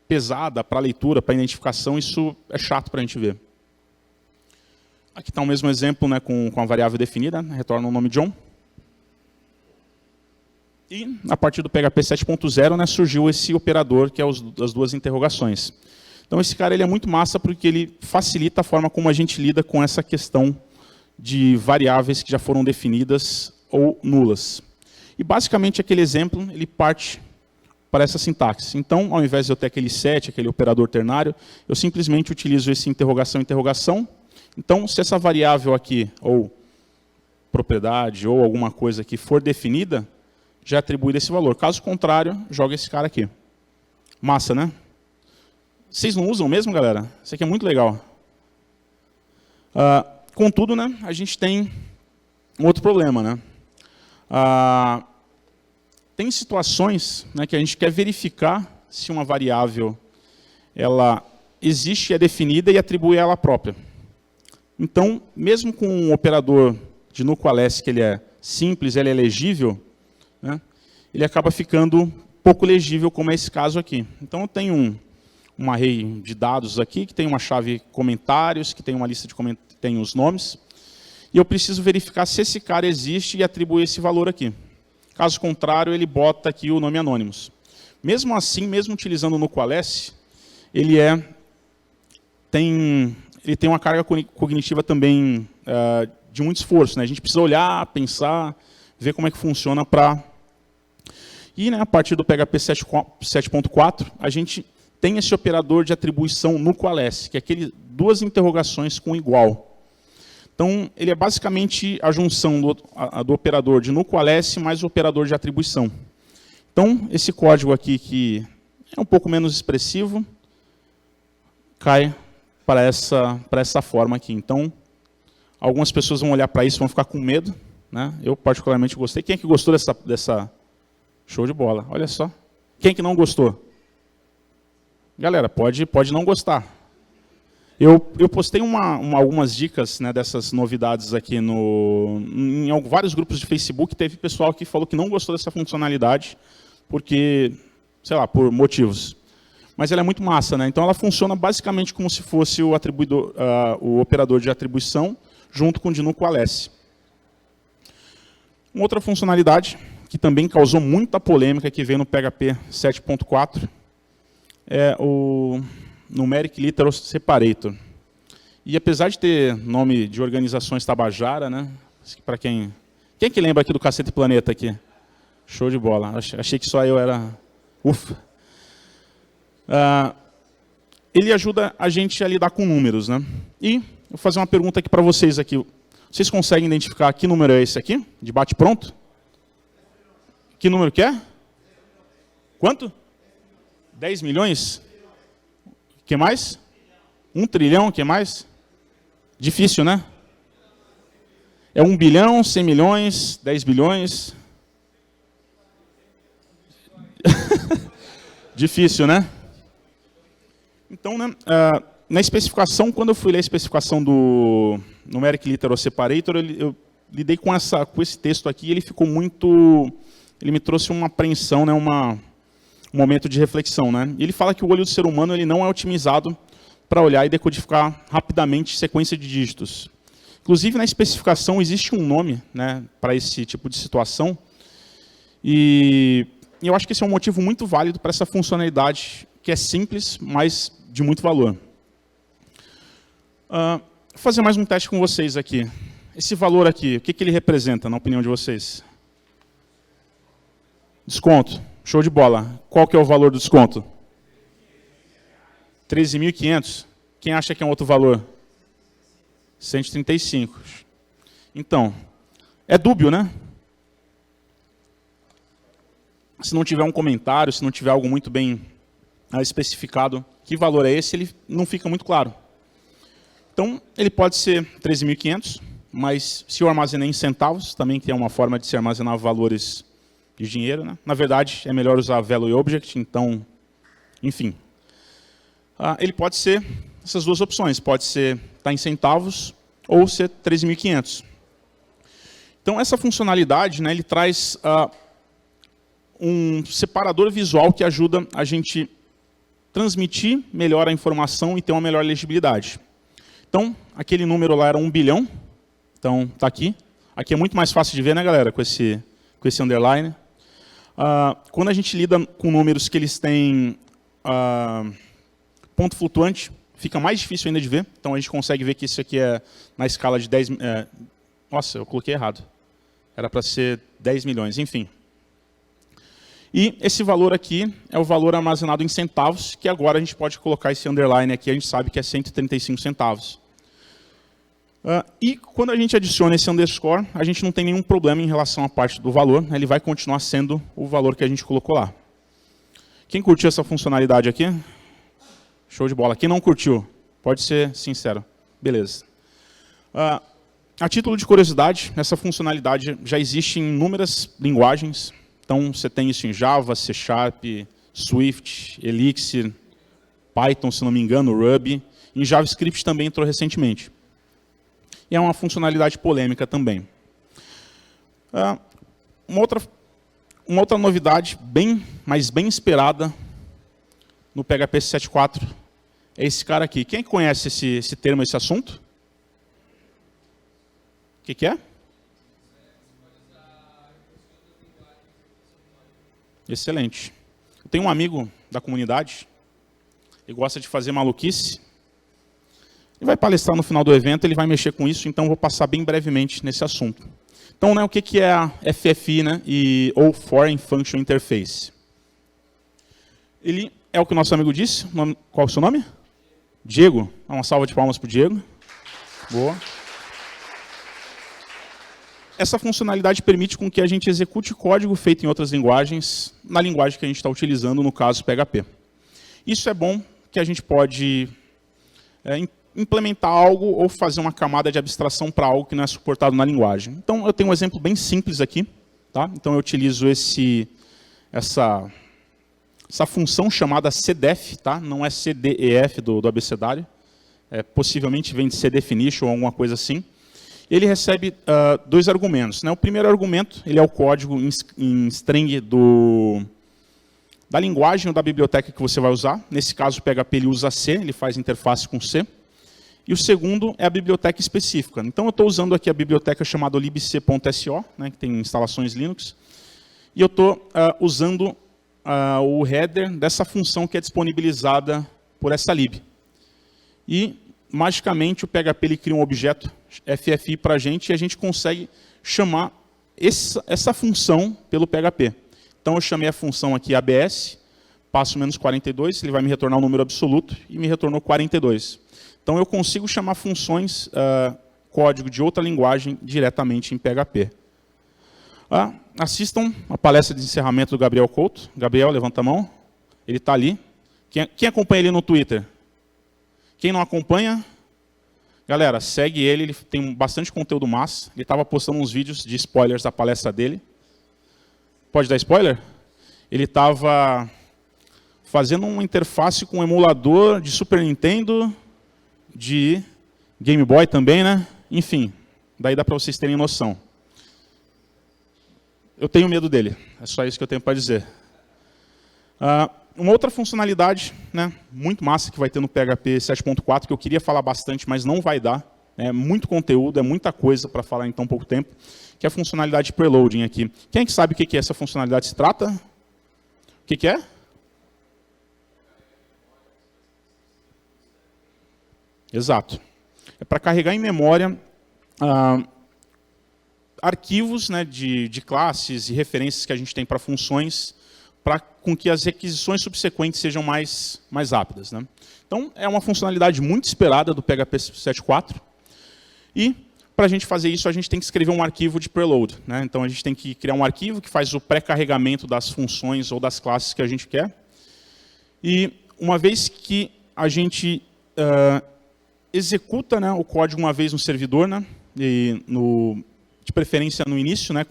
S1: pesada para leitura, para identificação. Isso é chato para a gente ver. Aqui está o mesmo exemplo, né, com a variável definida, retorna o nome John. E, a partir do PHP 7.0, né, surgiu esse operador, que é as 2 interrogações. Então, esse cara ele é muito massa, porque ele facilita a forma como a gente lida com essa questão de variáveis que já foram definidas ou nulas. E, basicamente, aquele exemplo ele parte para essa sintaxe. Então, ao invés de eu ter aquele set, aquele operador ternário, eu simplesmente utilizo esse interrogação, interrogação. Então, se essa variável aqui, ou propriedade, ou alguma coisa que for definida, já atribui esse valor. Caso contrário, joga esse cara aqui. Massa, né? Vocês não usam mesmo, galera? Isso aqui é muito legal. Contudo, né, a gente tem um outro problema, né? Tem situações, né, que a gente quer verificar se uma variável ela existe, é definida e atribui ela própria. Então, mesmo com um operador de no-coalescing que ele é simples, ele é legível, né, ele acaba ficando pouco legível, como é esse caso aqui. Então, eu tenho um array de dados aqui, que tem uma chave comentários, que tem uma lista de comentários, tem os nomes, e eu preciso verificar se esse cara existe e atribuir esse valor aqui. Caso contrário, ele bota aqui o nome anônimos. Mesmo assim, mesmo utilizando o no-coalescing, ele tem uma carga cognitiva também de muito esforço, né? A gente precisa olhar, pensar, ver como é que funciona para... E, né, a partir do PHP 7.4, a gente tem esse operador de atribuição no-coalescing, que é aquele 2 interrogações com igual. Então, ele é basicamente a junção do operador de no-coalescing mais o operador de atribuição. Então, esse código aqui, que é um pouco menos expressivo, cai para essa forma aqui. Então, algumas pessoas vão olhar para isso e vão ficar com medo, né? Eu, particularmente, gostei. Quem é que gostou dessa... Show de bola, olha só. Quem é que não gostou? Galera, pode não gostar. Eu postei algumas dicas, né, dessas novidades aqui em vários grupos de Facebook. Teve pessoal que falou que não gostou dessa funcionalidade, porque, sei lá, por motivos. Mas ela é muito massa, né? Então ela funciona basicamente como se fosse o operador de atribuição junto com o de no-coalescing. Uma outra funcionalidade que também causou muita polêmica, que veio no PHP 7.4, é o Numeric Literal Separator. E apesar de ter nome de organizações tabajara, né? Para quem é que lembra aqui do Cacete Planeta aqui? Show de bola. Achei que só eu era... Ufa. Ele ajuda a gente a lidar com números, né? E eu vou fazer uma pergunta aqui para vocês aqui. Vocês conseguem identificar que número é esse aqui? De bate-pronto? Que número que é? Quanto? 10 milhões? O que mais? 1 trilhão, o que mais? Difícil, né? É 1 bilhão, 100 milhões, 10 bilhões. Difícil, né? Então, né, Na especificação, quando eu fui ler a especificação do Numeric Literal Separator, eu lidei com esse texto aqui, e ele ficou muito... Ele me trouxe uma apreensão, né, um momento de reflexão. Né? E ele fala que o olho do ser humano ele não é otimizado para olhar e decodificar rapidamente sequência de dígitos. Inclusive, na especificação, existe um nome, né, para esse tipo de situação, e eu acho que esse é um motivo muito válido para essa funcionalidade, que é simples, mas de muito valor. Vou fazer mais um teste com vocês aqui. Esse valor aqui, o que ele representa, na opinião de vocês? Desconto. Show de bola. Qual que é o valor do desconto? 13.500. Quem acha que é um outro valor? 135. Então, é dúbio, né? Se não tiver um comentário, se não tiver algo muito bem especificado, que valor é esse, ele não fica muito claro. Então, ele pode ser 13.500, mas se eu armazenei em centavos, também que é uma forma de se armazenar valores de dinheiro, né? Na verdade, é melhor usar Value Object, então, enfim. Ele pode ser essas duas opções, pode ser estar em centavos ou ser 13.500. Então, essa funcionalidade, né, ele traz um separador visual que ajuda a gente transmitir melhor a informação e ter uma melhor legibilidade. Então, aquele número lá era 1 bilhão, então está aqui. Aqui é muito mais fácil de ver, né, galera, com esse underline. Quando a gente lida com números que eles têm ponto flutuante, fica mais difícil ainda de ver. Então, a gente consegue ver que isso aqui é na escala de 10... nossa, eu coloquei errado. Era para ser 10 milhões, enfim. E esse valor aqui é o valor armazenado em centavos, que agora a gente pode colocar esse underline aqui, a gente sabe que é 135 centavos. E quando a gente adiciona esse underscore, a gente não tem nenhum problema em relação à parte do valor, ele vai continuar sendo o valor que a gente colocou lá. Quem curtiu essa funcionalidade aqui? Show de bola. Quem não curtiu? Pode ser sincero. Beleza. A título de curiosidade, essa funcionalidade já existe em inúmeras linguagens. Então, você tem isso em Java, C#, Swift, Elixir, Python, se não me engano, Ruby. Em JavaScript também entrou recentemente. E é uma funcionalidade polêmica também. Uma outra novidade, mas bem esperada no PHP 7.4, é esse cara aqui. Quem conhece esse termo, esse assunto? O que é? Excelente. Eu tenho um amigo da comunidade, ele gosta de fazer maluquice. Ele vai palestrar no final do evento, ele vai mexer com isso, então eu vou passar bem brevemente nesse assunto. Então, né, o que é a FFI, né, ou Foreign Function Interface? Ele é o que o nosso amigo disse. Qual é o seu nome? Diego. Uma salva de palmas para o Diego. Boa. Essa funcionalidade permite com que a gente execute código feito em outras linguagens, na linguagem que a gente está utilizando, no caso PHP. Isso é bom, que a gente pode implementar algo ou fazer uma camada de abstração para algo que não é suportado na linguagem. Então, eu tenho um exemplo bem simples aqui. Tá? Então, eu utilizo essa função chamada cdef, tá? Não é cdef do abecedário. Possivelmente vem de cdefinition ou alguma coisa assim. Ele recebe dois argumentos. Né? O primeiro argumento ele é o código em string da linguagem ou da biblioteca que você vai usar. Nesse caso, o PHP ele usa C, ele faz interface com C. E o segundo é a biblioteca específica. Então, eu estou usando aqui a biblioteca chamada libc.so, né, que tem instalações Linux. E eu estou usando o header dessa função que é disponibilizada por essa lib. E, magicamente, o PHP ele cria um objeto FFI para a gente e a gente consegue chamar essa função pelo PHP. Então, eu chamei a função aqui ABS, passo menos 42, ele vai me retornar um número absoluto e me retornou 42. Então, eu consigo chamar funções, código de outra linguagem diretamente em PHP. Assistam a palestra de encerramento do Gabriel Couto. Gabriel, levanta a mão. Ele está ali. Quem acompanha ele no Twitter? Quem não acompanha, galera, segue ele tem bastante conteúdo massa. Ele estava postando uns vídeos de spoilers da palestra dele. Pode dar spoiler? Ele estava fazendo uma interface com um emulador de Super Nintendo de Game Boy também, né? Enfim, daí dá para vocês terem noção. Eu tenho medo dele, é só isso que eu tenho para dizer. Uma outra funcionalidade, né, muito massa que vai ter no PHP 7.4, que eu queria falar bastante, mas não vai dar. É muito conteúdo, é muita coisa para falar em tão pouco tempo, que é a funcionalidade de preloading aqui. Quem é que sabe o que essa funcionalidade se trata? O que é? Exato. É para carregar em memória arquivos, né, de classes e referências que a gente tem para funções, para com que as requisições subsequentes sejam mais rápidas, né? Então, é uma funcionalidade muito esperada do PHP 7.4. E, para a gente fazer isso, a gente tem que escrever um arquivo de preload, né? Então, a gente tem que criar um arquivo que faz o pré-carregamento das funções ou das classes que a gente quer. E, uma vez que a gente executa, né, o código uma vez no servidor, né, e de preferência no início, né,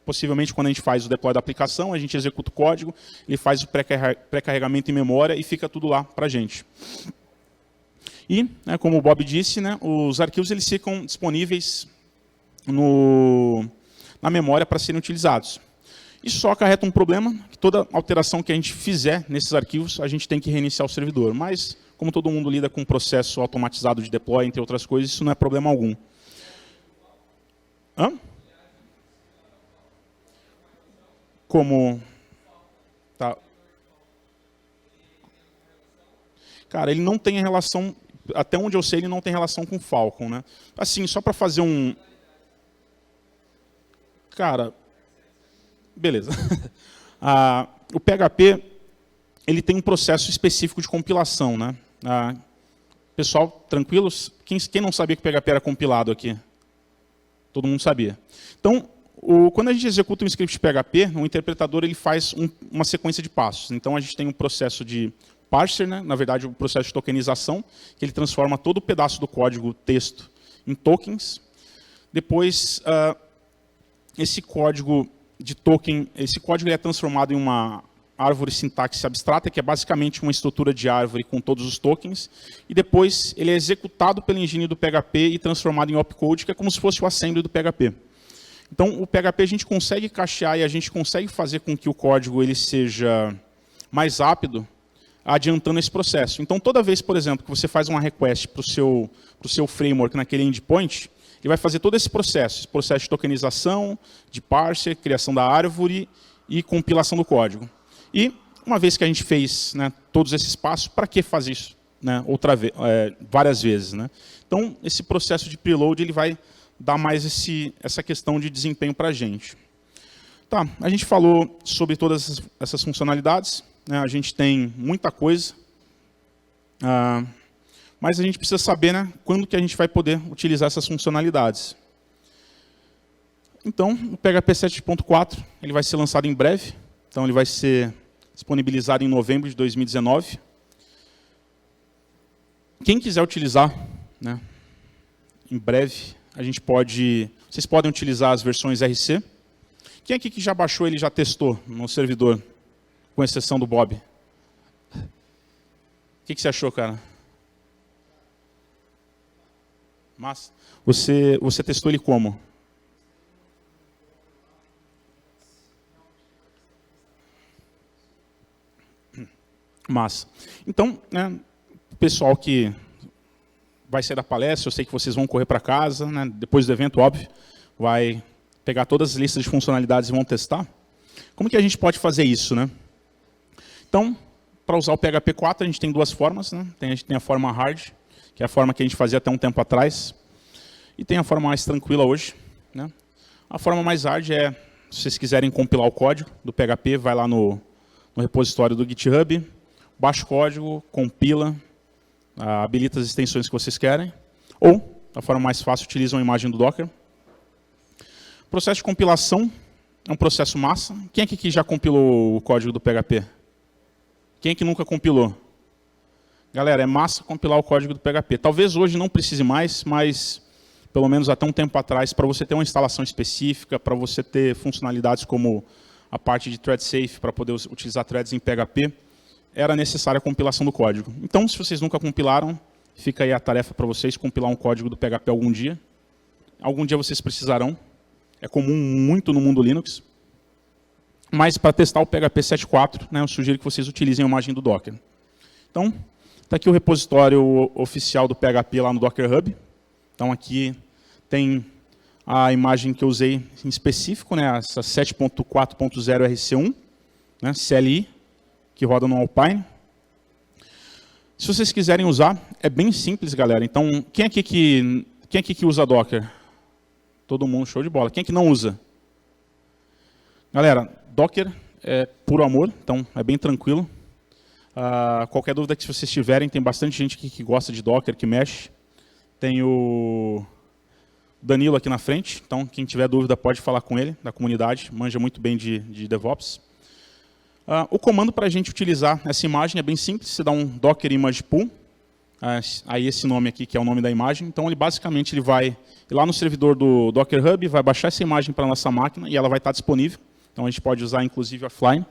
S1: possivelmente quando a gente faz o deploy da aplicação, a gente executa o código, ele faz o pré-carregamento em memória e fica tudo lá para a gente. E, né, como o Bob disse, né, os arquivos eles ficam disponíveis na memória para serem utilizados. Isso só acarreta um problema, que toda alteração que a gente fizer nesses arquivos, a gente tem que reiniciar o servidor. Mas, como todo mundo lida com um processo automatizado de deploy, entre outras coisas, isso não é problema algum. Hã? Como... Tá. Cara, ele não tem relação... Até onde eu sei, ele não tem relação com Falcon, né? Assim, só para fazer um... Cara... Beleza. O PHP, ele tem um processo específico de compilação, né? Pessoal, tranquilos? Quem não sabia que o PHP era compilado aqui? Todo mundo sabia. Então, quando a gente executa um script PHP, o interpretador ele faz uma sequência de passos. Então, a gente tem um processo de parser, né? Na verdade, o processo de tokenização, que ele transforma todo o pedaço do código texto em tokens. Depois, esse código de token, esse código é transformado em uma árvore sintaxe abstrata, que é basicamente uma estrutura de árvore com todos os tokens, e depois ele é executado pela engine do PHP e transformado em opcode, que é como se fosse o assembly do PHP. Então, o PHP a gente consegue cachear e a gente consegue fazer com que o código ele seja mais rápido, adiantando esse processo. Então, toda vez, por exemplo, que você faz uma request para o seu framework naquele endpoint, ele vai fazer todo esse processo de tokenização, de parser, criação da árvore e compilação do código. E, uma vez que a gente fez, né, todos esses passos, para que fazer isso, né, várias vezes? Né? Então, esse processo de preload ele vai dar mais essa questão de desempenho para a gente. Tá, a gente falou sobre todas essas funcionalidades, né, a gente tem muita coisa, mas a gente precisa saber, né, quando que a gente vai poder utilizar essas funcionalidades. Então, o PHP 7.4 ele vai ser lançado em breve. Então, ele vai ser disponibilizado em novembro de 2019. Quem quiser utilizar, né, em breve, vocês podem utilizar as versões RC. Quem aqui que já baixou ele já testou no servidor, com exceção do Bob? O que você achou, cara? Mas você testou ele como? Massa. Então, né, o pessoal que vai sair da palestra, eu sei que vocês vão correr para casa, né, depois do evento, óbvio, vai pegar todas as listas de funcionalidades e vão testar. Como que a gente pode fazer isso, né? Então, para usar o PHP 4, a gente tem duas formas, né? A gente tem a forma hard, que é a forma que a gente fazia até um tempo atrás, e tem a forma mais tranquila hoje, né? A forma mais hard é, se vocês quiserem compilar o código do PHP, vai lá no repositório do GitHub, baixa o código, compila, habilita as extensões que vocês querem, ou, a forma mais fácil, utiliza uma imagem do Docker. O processo de compilação é um processo massa. Quem aqui que já compilou o código do PHP? Quem que nunca compilou? Galera, é massa compilar o código do PHP. Talvez hoje não precise mais, mas pelo menos até um tempo atrás, para você ter uma instalação específica, para você ter funcionalidades como a parte de thread safe, para poder utilizar threads em PHP, era necessária a compilação do código. Então, se vocês nunca compilaram, Fica aí a tarefa para vocês compilar um código do PHP algum dia. Algum dia vocês precisarão. É comum muito no mundo Linux. Mas para testar o PHP 7.4, né, eu sugiro que vocês utilizem a imagem do Docker. Então, está aqui o repositório oficial do PHP lá no Docker Hub. Então aqui tem a imagem que eu usei em específico, né, essa 7.4.0 RC1, né, CLI, que roda no Alpine. Se vocês quiserem usar, é bem simples, galera. Então, quem aqui que usa Docker? Todo mundo, show de bola. Quem que não usa? Galera, Docker é puro amor, então é bem tranquilo. Qualquer dúvida que vocês tiverem, tem bastante gente aqui que gosta de Docker, que mexe. Tem o Danilo aqui na frente, então quem tiver dúvida pode falar com ele, da comunidade, manja muito bem de DevOps. O comando para a gente utilizar essa imagem é bem simples, você dá um Docker Image Pool, aí esse nome aqui que é o nome da imagem, então ele basicamente vai ir lá no servidor do Docker Hub, vai baixar essa imagem para a nossa máquina e ela vai estar disponível, então a gente pode usar inclusive offline.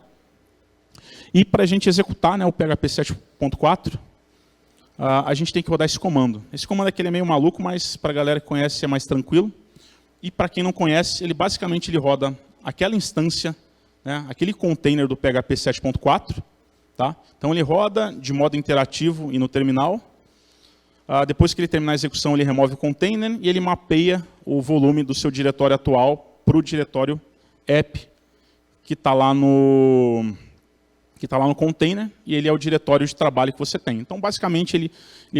S1: E para a gente executar, né, o PHP 7.4, a gente tem que rodar esse comando. Esse comando aqui ele é meio maluco, mas para a galera que conhece é mais tranquilo. E para quem não conhece, ele basicamente roda aquela instância, né, aquele container do PHP 7.4. Tá? Então ele roda de modo interativo e no terminal. Depois que ele terminar a execução, ele remove o container e ele mapeia o volume do seu diretório atual para o diretório app, que está lá no container, e ele é o diretório de trabalho que você tem. Então, basicamente, ele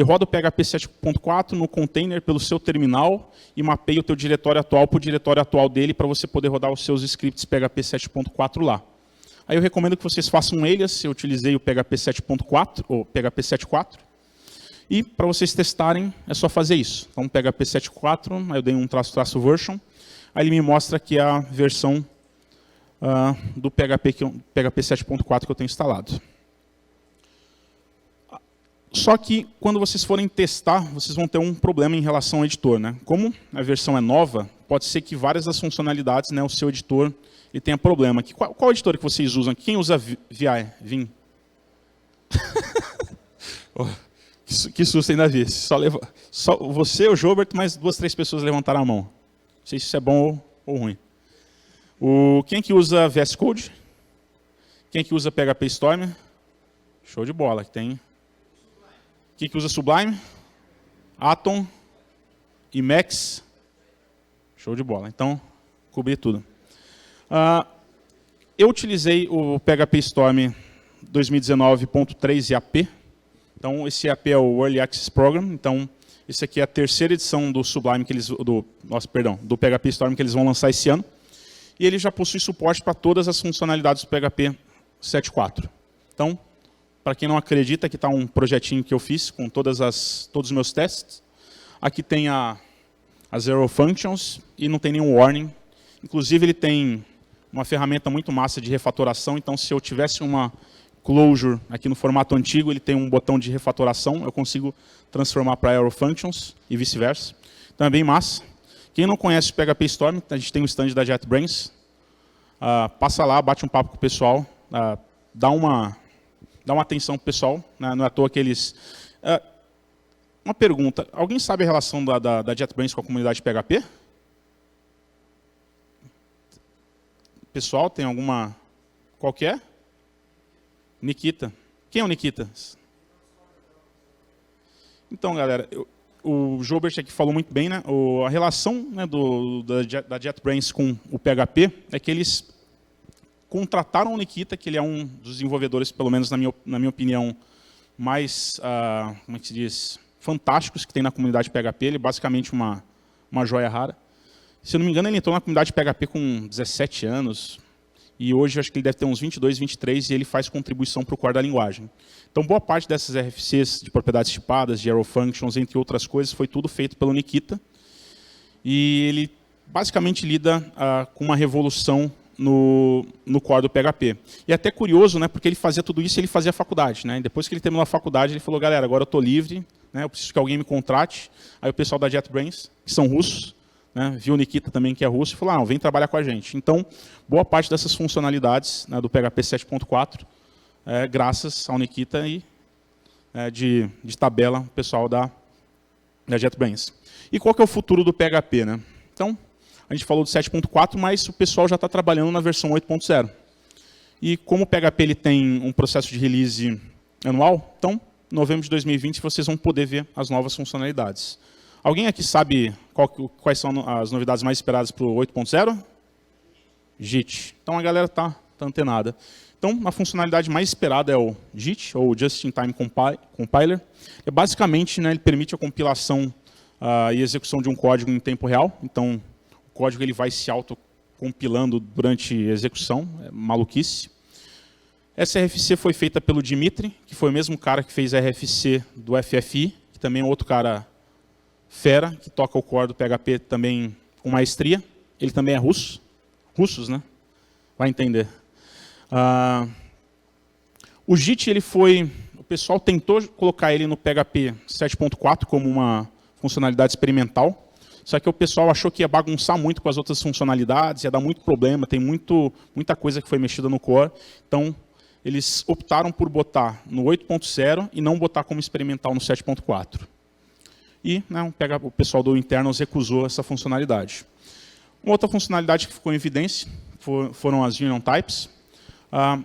S1: roda o PHP 7.4 no container pelo seu terminal e mapeia o teu diretório atual para o diretório atual dele para você poder rodar os seus scripts PHP 7.4 lá. Aí eu recomendo que vocês façam um alias, eu utilizei o PHP 7.4, ou PHP 7.4, e para vocês testarem é só fazer isso. Então, PHP 7.4, aí eu dei um / version, aí ele me mostra que é a versão do PHP 7.4 que eu tenho instalado. Só que, quando vocês forem testar, vocês vão ter um problema em relação ao editor. Né? Como a versão é nova, pode ser que várias das funcionalidades, né, o seu editor ele tenha problema. Qual editor que vocês usam? Quem usa Vim? Que susto ainda vi. Só você, o Jobert, mais 2, 3 pessoas levantaram a mão. Não sei se isso é bom ou ruim. Quem que usa VS Code? Quem que usa PHP Storm? Show de bola. Quem que usa Sublime? Atom? Emacs? Show de bola. Então, cobri tudo. Eu utilizei o PHP Storm 2019.3 EAP. Então, esse EAP é o Early Access Program. Então, esse aqui é a terceira edição do Sublime do PHP Storm que eles vão lançar esse ano. E ele já possui suporte para todas as funcionalidades do PHP 7.4. Então, para quem não acredita, aqui está um projetinho que eu fiz com todos os meus testes. Aqui tem a Zero Functions e não tem nenhum warning. Inclusive, ele tem uma ferramenta muito massa de refatoração. Então, se eu tivesse uma closure aqui no formato antigo, ele tem um botão de refatoração. Eu consigo transformar para Arrow Functions e vice-versa. Então, é bem massa. Quem não conhece o PHP Storm, a gente tem um stand da JetBrains. Passa lá, bate um papo com o pessoal, dá uma atenção para o pessoal. Né? Não é à toa que eles... uma pergunta, alguém sabe a relação da JetBrains com a comunidade PHP? Pessoal, tem alguma... Qual que é? Nikita. Quem é o Nikita? Então, galera... O Jobert aqui falou muito bem, né? A relação, né, da JetBrains com o PHP é que eles contrataram o Nikita, que ele é um dos desenvolvedores, pelo menos na minha opinião, mais, como é que se diz, fantásticos que tem na comunidade PHP. Ele é basicamente uma joia rara. Se eu não me engano, ele entrou na comunidade PHP com 17 anos. E hoje eu acho que ele deve ter uns 22, 23, e ele faz contribuição para o core da linguagem. Então, boa parte dessas RFCs de propriedades tipadas, de Arrow Functions, entre outras coisas, foi tudo feito pelo Nikita. E ele basicamente lida com uma revolução no core do PHP. E é até curioso, né, porque ele fazia tudo isso e ele fazia a faculdade. Né? E depois que ele terminou a faculdade, ele falou, galera, agora eu estou livre, né, eu preciso que alguém me contrate. Aí o pessoal da JetBrains, que são russos, né, viu o Nikita também, que é russo, e falou, vem trabalhar com a gente. Então, boa parte dessas funcionalidades, né, do PHP 7.4 graças ao Nikita, e de tabela, o pessoal da JetBrains. E qual que é o futuro do PHP, né? Então, a gente falou do 7.4, mas o pessoal já está trabalhando na versão 8.0. E como o PHP ele tem um processo de release anual, então, em novembro de 2020, vocês vão poder ver as novas funcionalidades. Alguém aqui sabe quais são as novidades mais esperadas para o 8.0? JIT. Então, a galera está antenada. Então, a funcionalidade mais esperada é o JIT, ou Just-in-Time Compiler. Basicamente, né, ele permite a compilação e execução de um código em tempo real. Então, o código ele vai se autocompilando durante a execução. É maluquice. Essa RFC foi feita pelo Dimitri, que foi o mesmo cara que fez a RFC do FFI, que também é outro cara fera, que toca o core do PHP também com maestria. Ele também é russo. Russos, né? Vai entender. O JIT, o pessoal tentou colocar ele no PHP 7.4 como uma funcionalidade experimental, só que o pessoal achou que ia bagunçar muito com as outras funcionalidades, ia dar muito problema, tem muita coisa que foi mexida no core. Então, eles optaram por botar no 8.0 e não botar como experimental no 7.4. E né, o pessoal do Internals recusou essa funcionalidade. Uma outra funcionalidade que ficou em evidência foram as Union Types.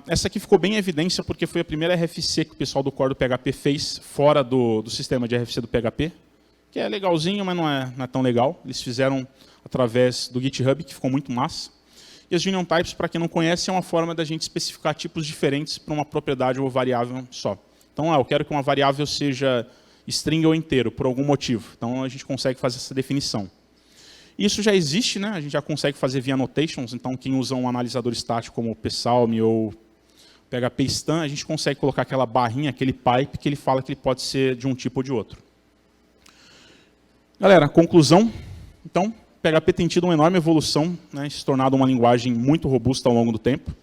S1: Essa aqui ficou bem em evidência porque foi a primeira RFC que o pessoal do core do PHP fez fora do sistema de RFC do PHP, que é legalzinho, mas não é tão legal. Eles fizeram através do GitHub, que ficou muito massa. E as Union Types, para quem não conhece, é uma forma da gente especificar tipos diferentes para uma propriedade ou variável só. Então, eu quero que uma variável seja string ou inteiro, por algum motivo. Então, a gente consegue fazer essa definição. Isso já existe, né? A gente já consegue fazer via annotations. Então, quem usa um analisador estático como o psalm ou PHP Stan, a gente consegue colocar aquela barrinha, aquele pipe, que ele fala que ele pode ser de um tipo ou de outro. Galera, conclusão. Então, PHP tem tido uma enorme evolução, né, se tornado uma linguagem muito robusta ao longo do tempo.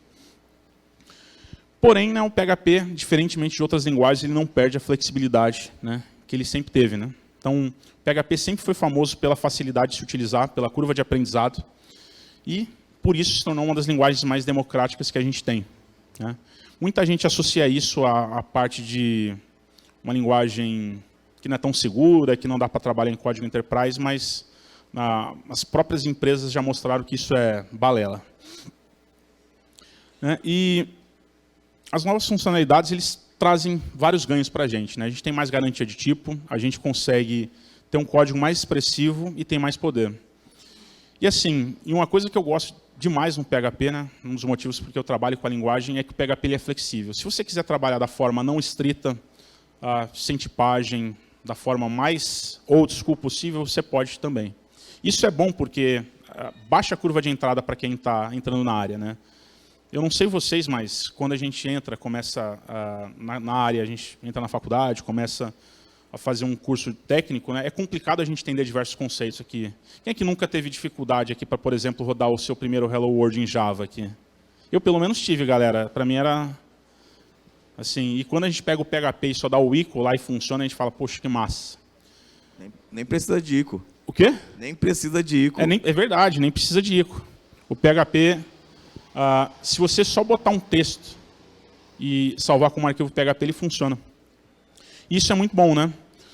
S1: Porém, né, o PHP, diferentemente de outras linguagens, ele não perde a flexibilidade, né, que ele sempre teve. Né? Então, o PHP sempre foi famoso pela facilidade de se utilizar, pela curva de aprendizado, e por isso se tornou uma das linguagens mais democráticas que a gente tem. Né? Muita gente associa isso à parte de uma linguagem que não é tão segura, que não dá para trabalhar em código enterprise, mas as próprias empresas já mostraram que isso é balela. Né? E as novas funcionalidades, eles trazem vários ganhos para a gente. Né? A gente tem mais garantia de tipo, a gente consegue ter um código mais expressivo e tem mais poder. E assim, e uma coisa que eu gosto demais no PHP, né, um dos motivos porque eu trabalho com a linguagem, é que o PHP ele é flexível. Se você quiser trabalhar da forma não estrita, sem tipagem, da forma mais old school possível, você pode também. Isso é bom porque baixa a curva de entrada para quem está entrando na área. Né? Eu não sei vocês, mas quando a gente entra, começa na área, a gente entra na faculdade, começa a fazer um curso técnico, né? É complicado a gente entender diversos conceitos aqui. Quem é que nunca teve dificuldade aqui para, por exemplo, rodar o seu primeiro Hello World em Java aqui? Eu, pelo menos, tive, galera. Para mim era assim. E quando a gente pega o PHP e só dá o ICO lá e funciona, a gente fala, poxa, que massa.
S2: Nem precisa de ICO.
S1: O quê?
S2: Nem precisa de ICO.
S1: É verdade, nem precisa de ICO. O PHP, se você só botar um texto e salvar como arquivo PHP, ele funciona. Isso é muito bom, né?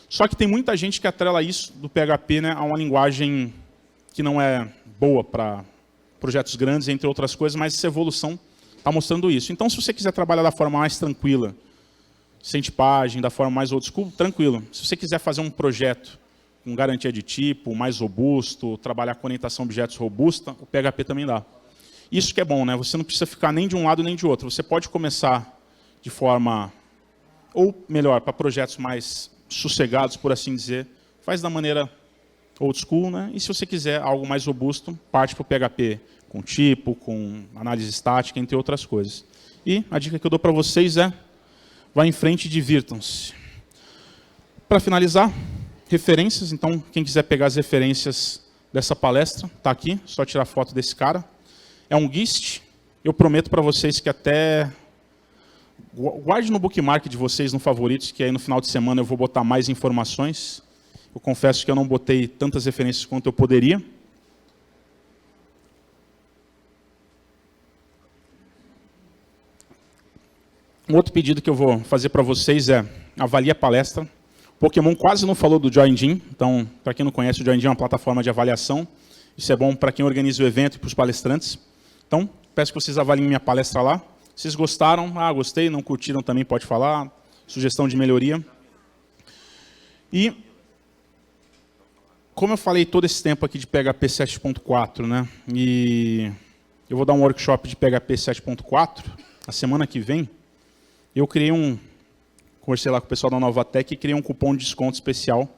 S1: Só que tem muita gente que atrela isso do PHP, né, a uma linguagem que não é boa para projetos grandes, entre outras coisas, mas essa evolução está mostrando isso. Então, se você quiser trabalhar da forma mais tranquila, sem tipagem, da forma mais old school, tranquilo. Se você quiser fazer um projeto com garantia de tipo, mais robusto, trabalhar com orientação a objetos robusta, o PHP também dá. Isso que é bom, né? Você não precisa ficar nem de um lado nem de outro. Você pode começar de forma, ou melhor, para projetos mais sossegados, por assim dizer, faz da maneira old school, né? E se você quiser algo mais robusto, parte para o PHP com tipo, com análise estática, entre outras coisas. E a dica que eu dou para vocês é, vá em frente e divirtam-se. Para finalizar, referências. Então, quem quiser pegar as referências dessa palestra, está aqui, só tirar foto desse cara. É um GIST. Eu prometo para vocês que até... Guarde no bookmark de vocês, no favoritos, que aí no final de semana eu vou botar mais informações. Eu confesso que eu não botei tantas referências quanto eu poderia. Um outro pedido que eu vou fazer para vocês é, avalie a palestra. O Pokémon quase não falou do JoinGym, então, para quem não conhece, o JoinGym é uma plataforma de avaliação. Isso é bom para quem organiza o evento e para os palestrantes. Então, peço que vocês avaliem minha palestra lá. Vocês gostaram? Ah, gostei. Não curtiram também, pode falar. Sugestão de melhoria. E, como eu falei todo esse tempo aqui de PHP 7.4, né? E eu vou dar um workshop de PHP 7.4 na semana que vem. Eu criei conversei lá com o pessoal da Novatec e criei um cupom de desconto especial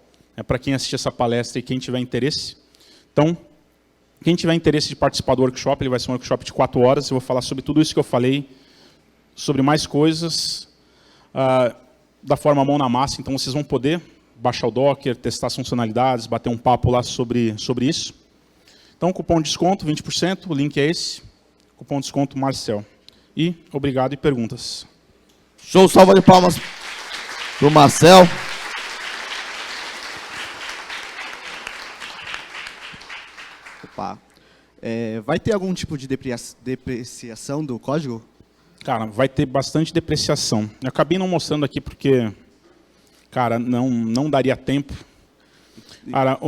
S1: para quem assistir essa palestra e quem tiver interesse. Então, quem tiver interesse de participar do workshop, ele vai ser um workshop de 4 horas. Eu vou falar sobre tudo isso que eu falei, sobre mais coisas, da forma mão na massa. Então, vocês vão poder baixar o Docker, testar as funcionalidades, bater um papo lá sobre isso. Então, cupom de desconto, 20%, o link é esse. Cupom de desconto Marcel. E obrigado e perguntas.
S2: Show, salva de palmas pro Marcel.
S3: Opa. Vai ter algum tipo de depreciação do código?
S1: Cara, vai ter bastante depreciação. Eu acabei não mostrando aqui porque, cara, não daria tempo. Cara,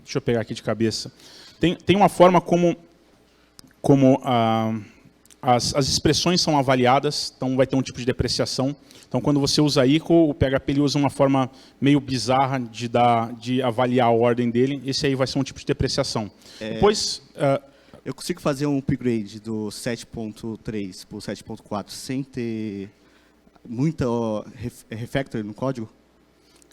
S1: deixa eu pegar aqui de cabeça. Tem uma forma como as expressões são avaliadas, então vai ter um tipo de depreciação. Então, quando você usa ICO, o PHP ele usa uma forma meio bizarra de avaliar a ordem dele. Esse aí vai ser um tipo de depreciação. Depois,
S3: eu consigo fazer um upgrade do 7.3 para o 7.4 sem ter muita refactor no código?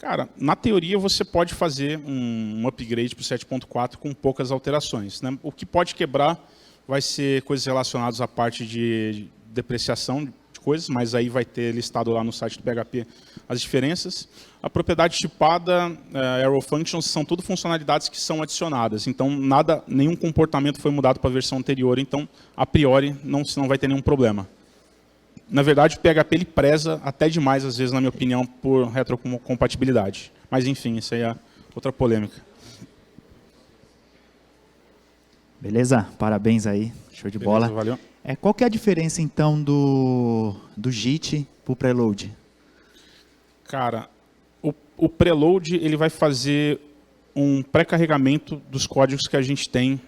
S1: cara, na teoria você pode fazer um upgrade para o 7.4 com poucas alterações, né? O que pode quebrar vai ser coisas relacionadas à parte de depreciação de coisas, mas aí vai ter listado lá no site do PHP as diferenças. A propriedade tipada, arrow functions, são tudo funcionalidades que são adicionadas. Então, nenhum comportamento foi mudado para a versão anterior, então, a priori, não vai ter nenhum problema. Na verdade, o PHP ele preza até demais, às vezes, na minha opinião, por retrocompatibilidade. Mas, enfim, isso aí é outra polêmica.
S4: Beleza? Parabéns aí. Show de bola.
S1: Valeu.
S4: Qual que é a diferença, então, do JIT para o preload?
S1: Cara, o preload ele vai fazer um pré-carregamento dos códigos que a gente tem,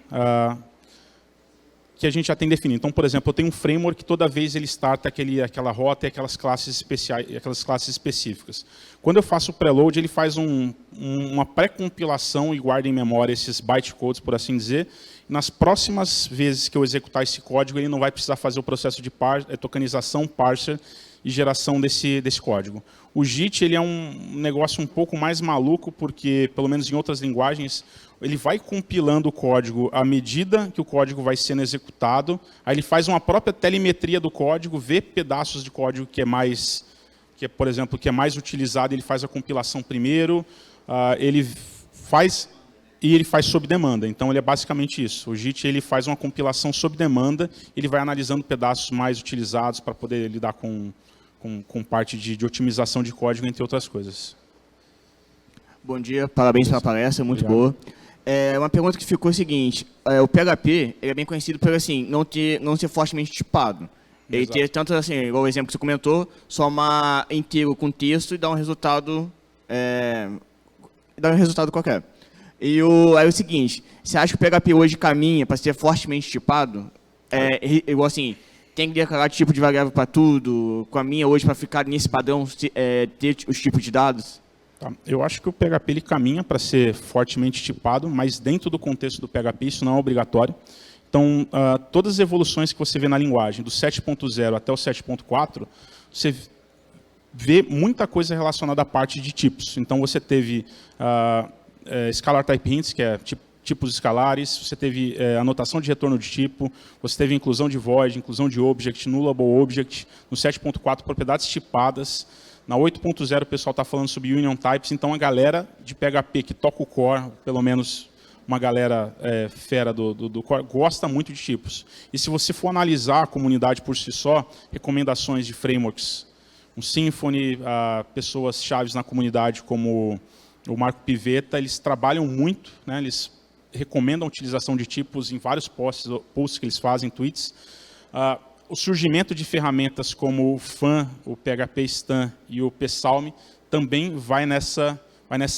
S1: que a gente já tem definido. Então, por exemplo, eu tenho um framework que toda vez ele starta aquela rota e aquelas classes especiais, aquelas classes específicas. Quando eu faço o preload, ele faz uma pré-compilação e guarda em memória esses bytecodes, por assim dizer. Nas próximas vezes que eu executar esse código, ele não vai precisar fazer o processo de tokenização, parser e geração desse código. O JIT ele é um negócio um pouco mais maluco, porque, pelo menos em outras linguagens, ele vai compilando o código à medida que o código vai sendo executado, aí ele faz uma própria telemetria do código, vê pedaços de código por exemplo, que é mais utilizado, ele faz a compilação primeiro, ele faz sob demanda. Então, ele é basicamente isso. O JIT ele faz uma compilação sob demanda, ele vai analisando pedaços mais utilizados para poder lidar com parte de otimização de código, entre outras coisas.
S5: Bom dia, parabéns pela palestra, muito
S1: Obrigado.
S5: boa. Uma pergunta que ficou é a seguinte, o PHP ele é bem conhecido por assim, não ser fortemente tipado. Ele
S1: Exato.
S5: ter tanto assim, igual o exemplo que você comentou, somar inteiro com texto e dar um resultado qualquer. Aí o seguinte, você acha que o PHP hoje caminha para ser fortemente tipado? Igual assim, tem que declarar tipo de variável para tudo, com a minha hoje para ficar nesse padrão, ter os tipos de dados?
S1: Tá. Eu acho que o PHP ele caminha para ser fortemente tipado, mas dentro do contexto do PHP isso não é obrigatório. Então, todas as evoluções que você vê na linguagem, do 7.0 até o 7.4, você vê muita coisa relacionada à parte de tipos. Então, você teve scalar type hints, que é tipos escalares, você teve anotação de retorno de tipo, você teve inclusão de void, inclusão de object, nullable object, no 7.4, propriedades tipadas. Na 8.0, o pessoal está falando sobre union types, então a galera de PHP que toca o core, pelo menos uma galera fera do core, gosta muito de tipos. E se você for analisar a comunidade por si só, recomendações de frameworks, um Symfony, pessoas chaves na comunidade como o Marco Pivetta, eles trabalham muito, né, eles recomendam a utilização de tipos em vários posts que eles fazem, tweets. o surgimento de ferramentas como o FAN, o PHP Stan e o Psalm também vai nessa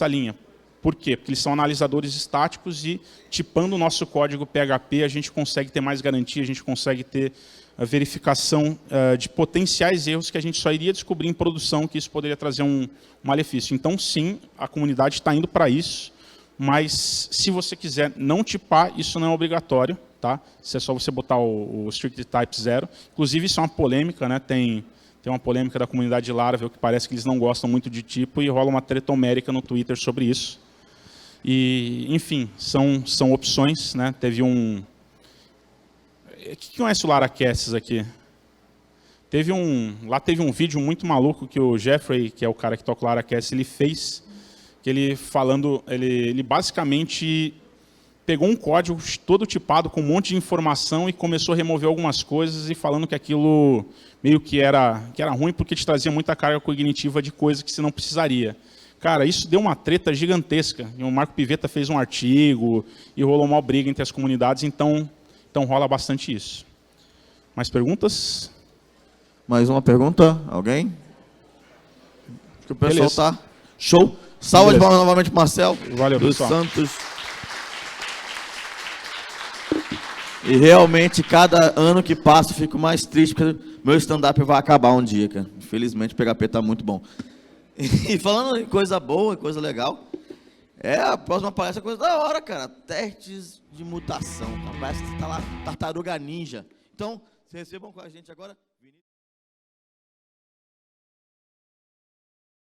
S1: linha. Por quê? Porque eles são analisadores estáticos e, tipando o nosso código PHP, a gente consegue ter mais garantia, a gente consegue ter a verificação de potenciais erros que a gente só iria descobrir em produção, que isso poderia trazer um malefício. Então, sim, a comunidade está indo para isso, mas se você quiser não tipar, isso não é obrigatório, tá? Isso é só você botar o strict type 0. Inclusive, isso é uma polêmica, né? Tem uma polêmica da comunidade Laravel que parece que eles não gostam muito de tipo e rola uma treta homérica no Twitter sobre isso. E, enfim, são opções, né? Teve um... Quem conhece o Laracasts aqui? Lá teve um vídeo muito maluco que o Jeffrey, que é o cara que toca o Laracasts, ele fez, que ele basicamente pegou um código todo tipado com um monte de informação e começou a remover algumas coisas e falando que aquilo meio que era ruim porque te trazia muita carga cognitiva de coisa que você não precisaria. Cara, isso deu uma treta gigantesca. E o Marco Pivetta fez um artigo e rolou uma briga entre as comunidades, então rola bastante isso. Mais perguntas?
S2: Mais uma pergunta? Alguém? Acho que o pessoal
S1: Beleza.
S2: tá show. Salva de
S1: Beleza.
S2: palmas novamente, Marcel.
S1: Valeu,
S2: dos
S1: pessoal.
S2: Santos. E realmente, cada ano que passa, eu fico mais triste, porque meu stand-up vai acabar um dia, cara. Infelizmente, o PHP tá muito bom. E falando em coisa boa, coisa legal, a próxima palestra é coisa da hora, cara. Testes de mutação. Parece que você tá lá, tartaruga ninja. Então, vocês recebam com a gente agora.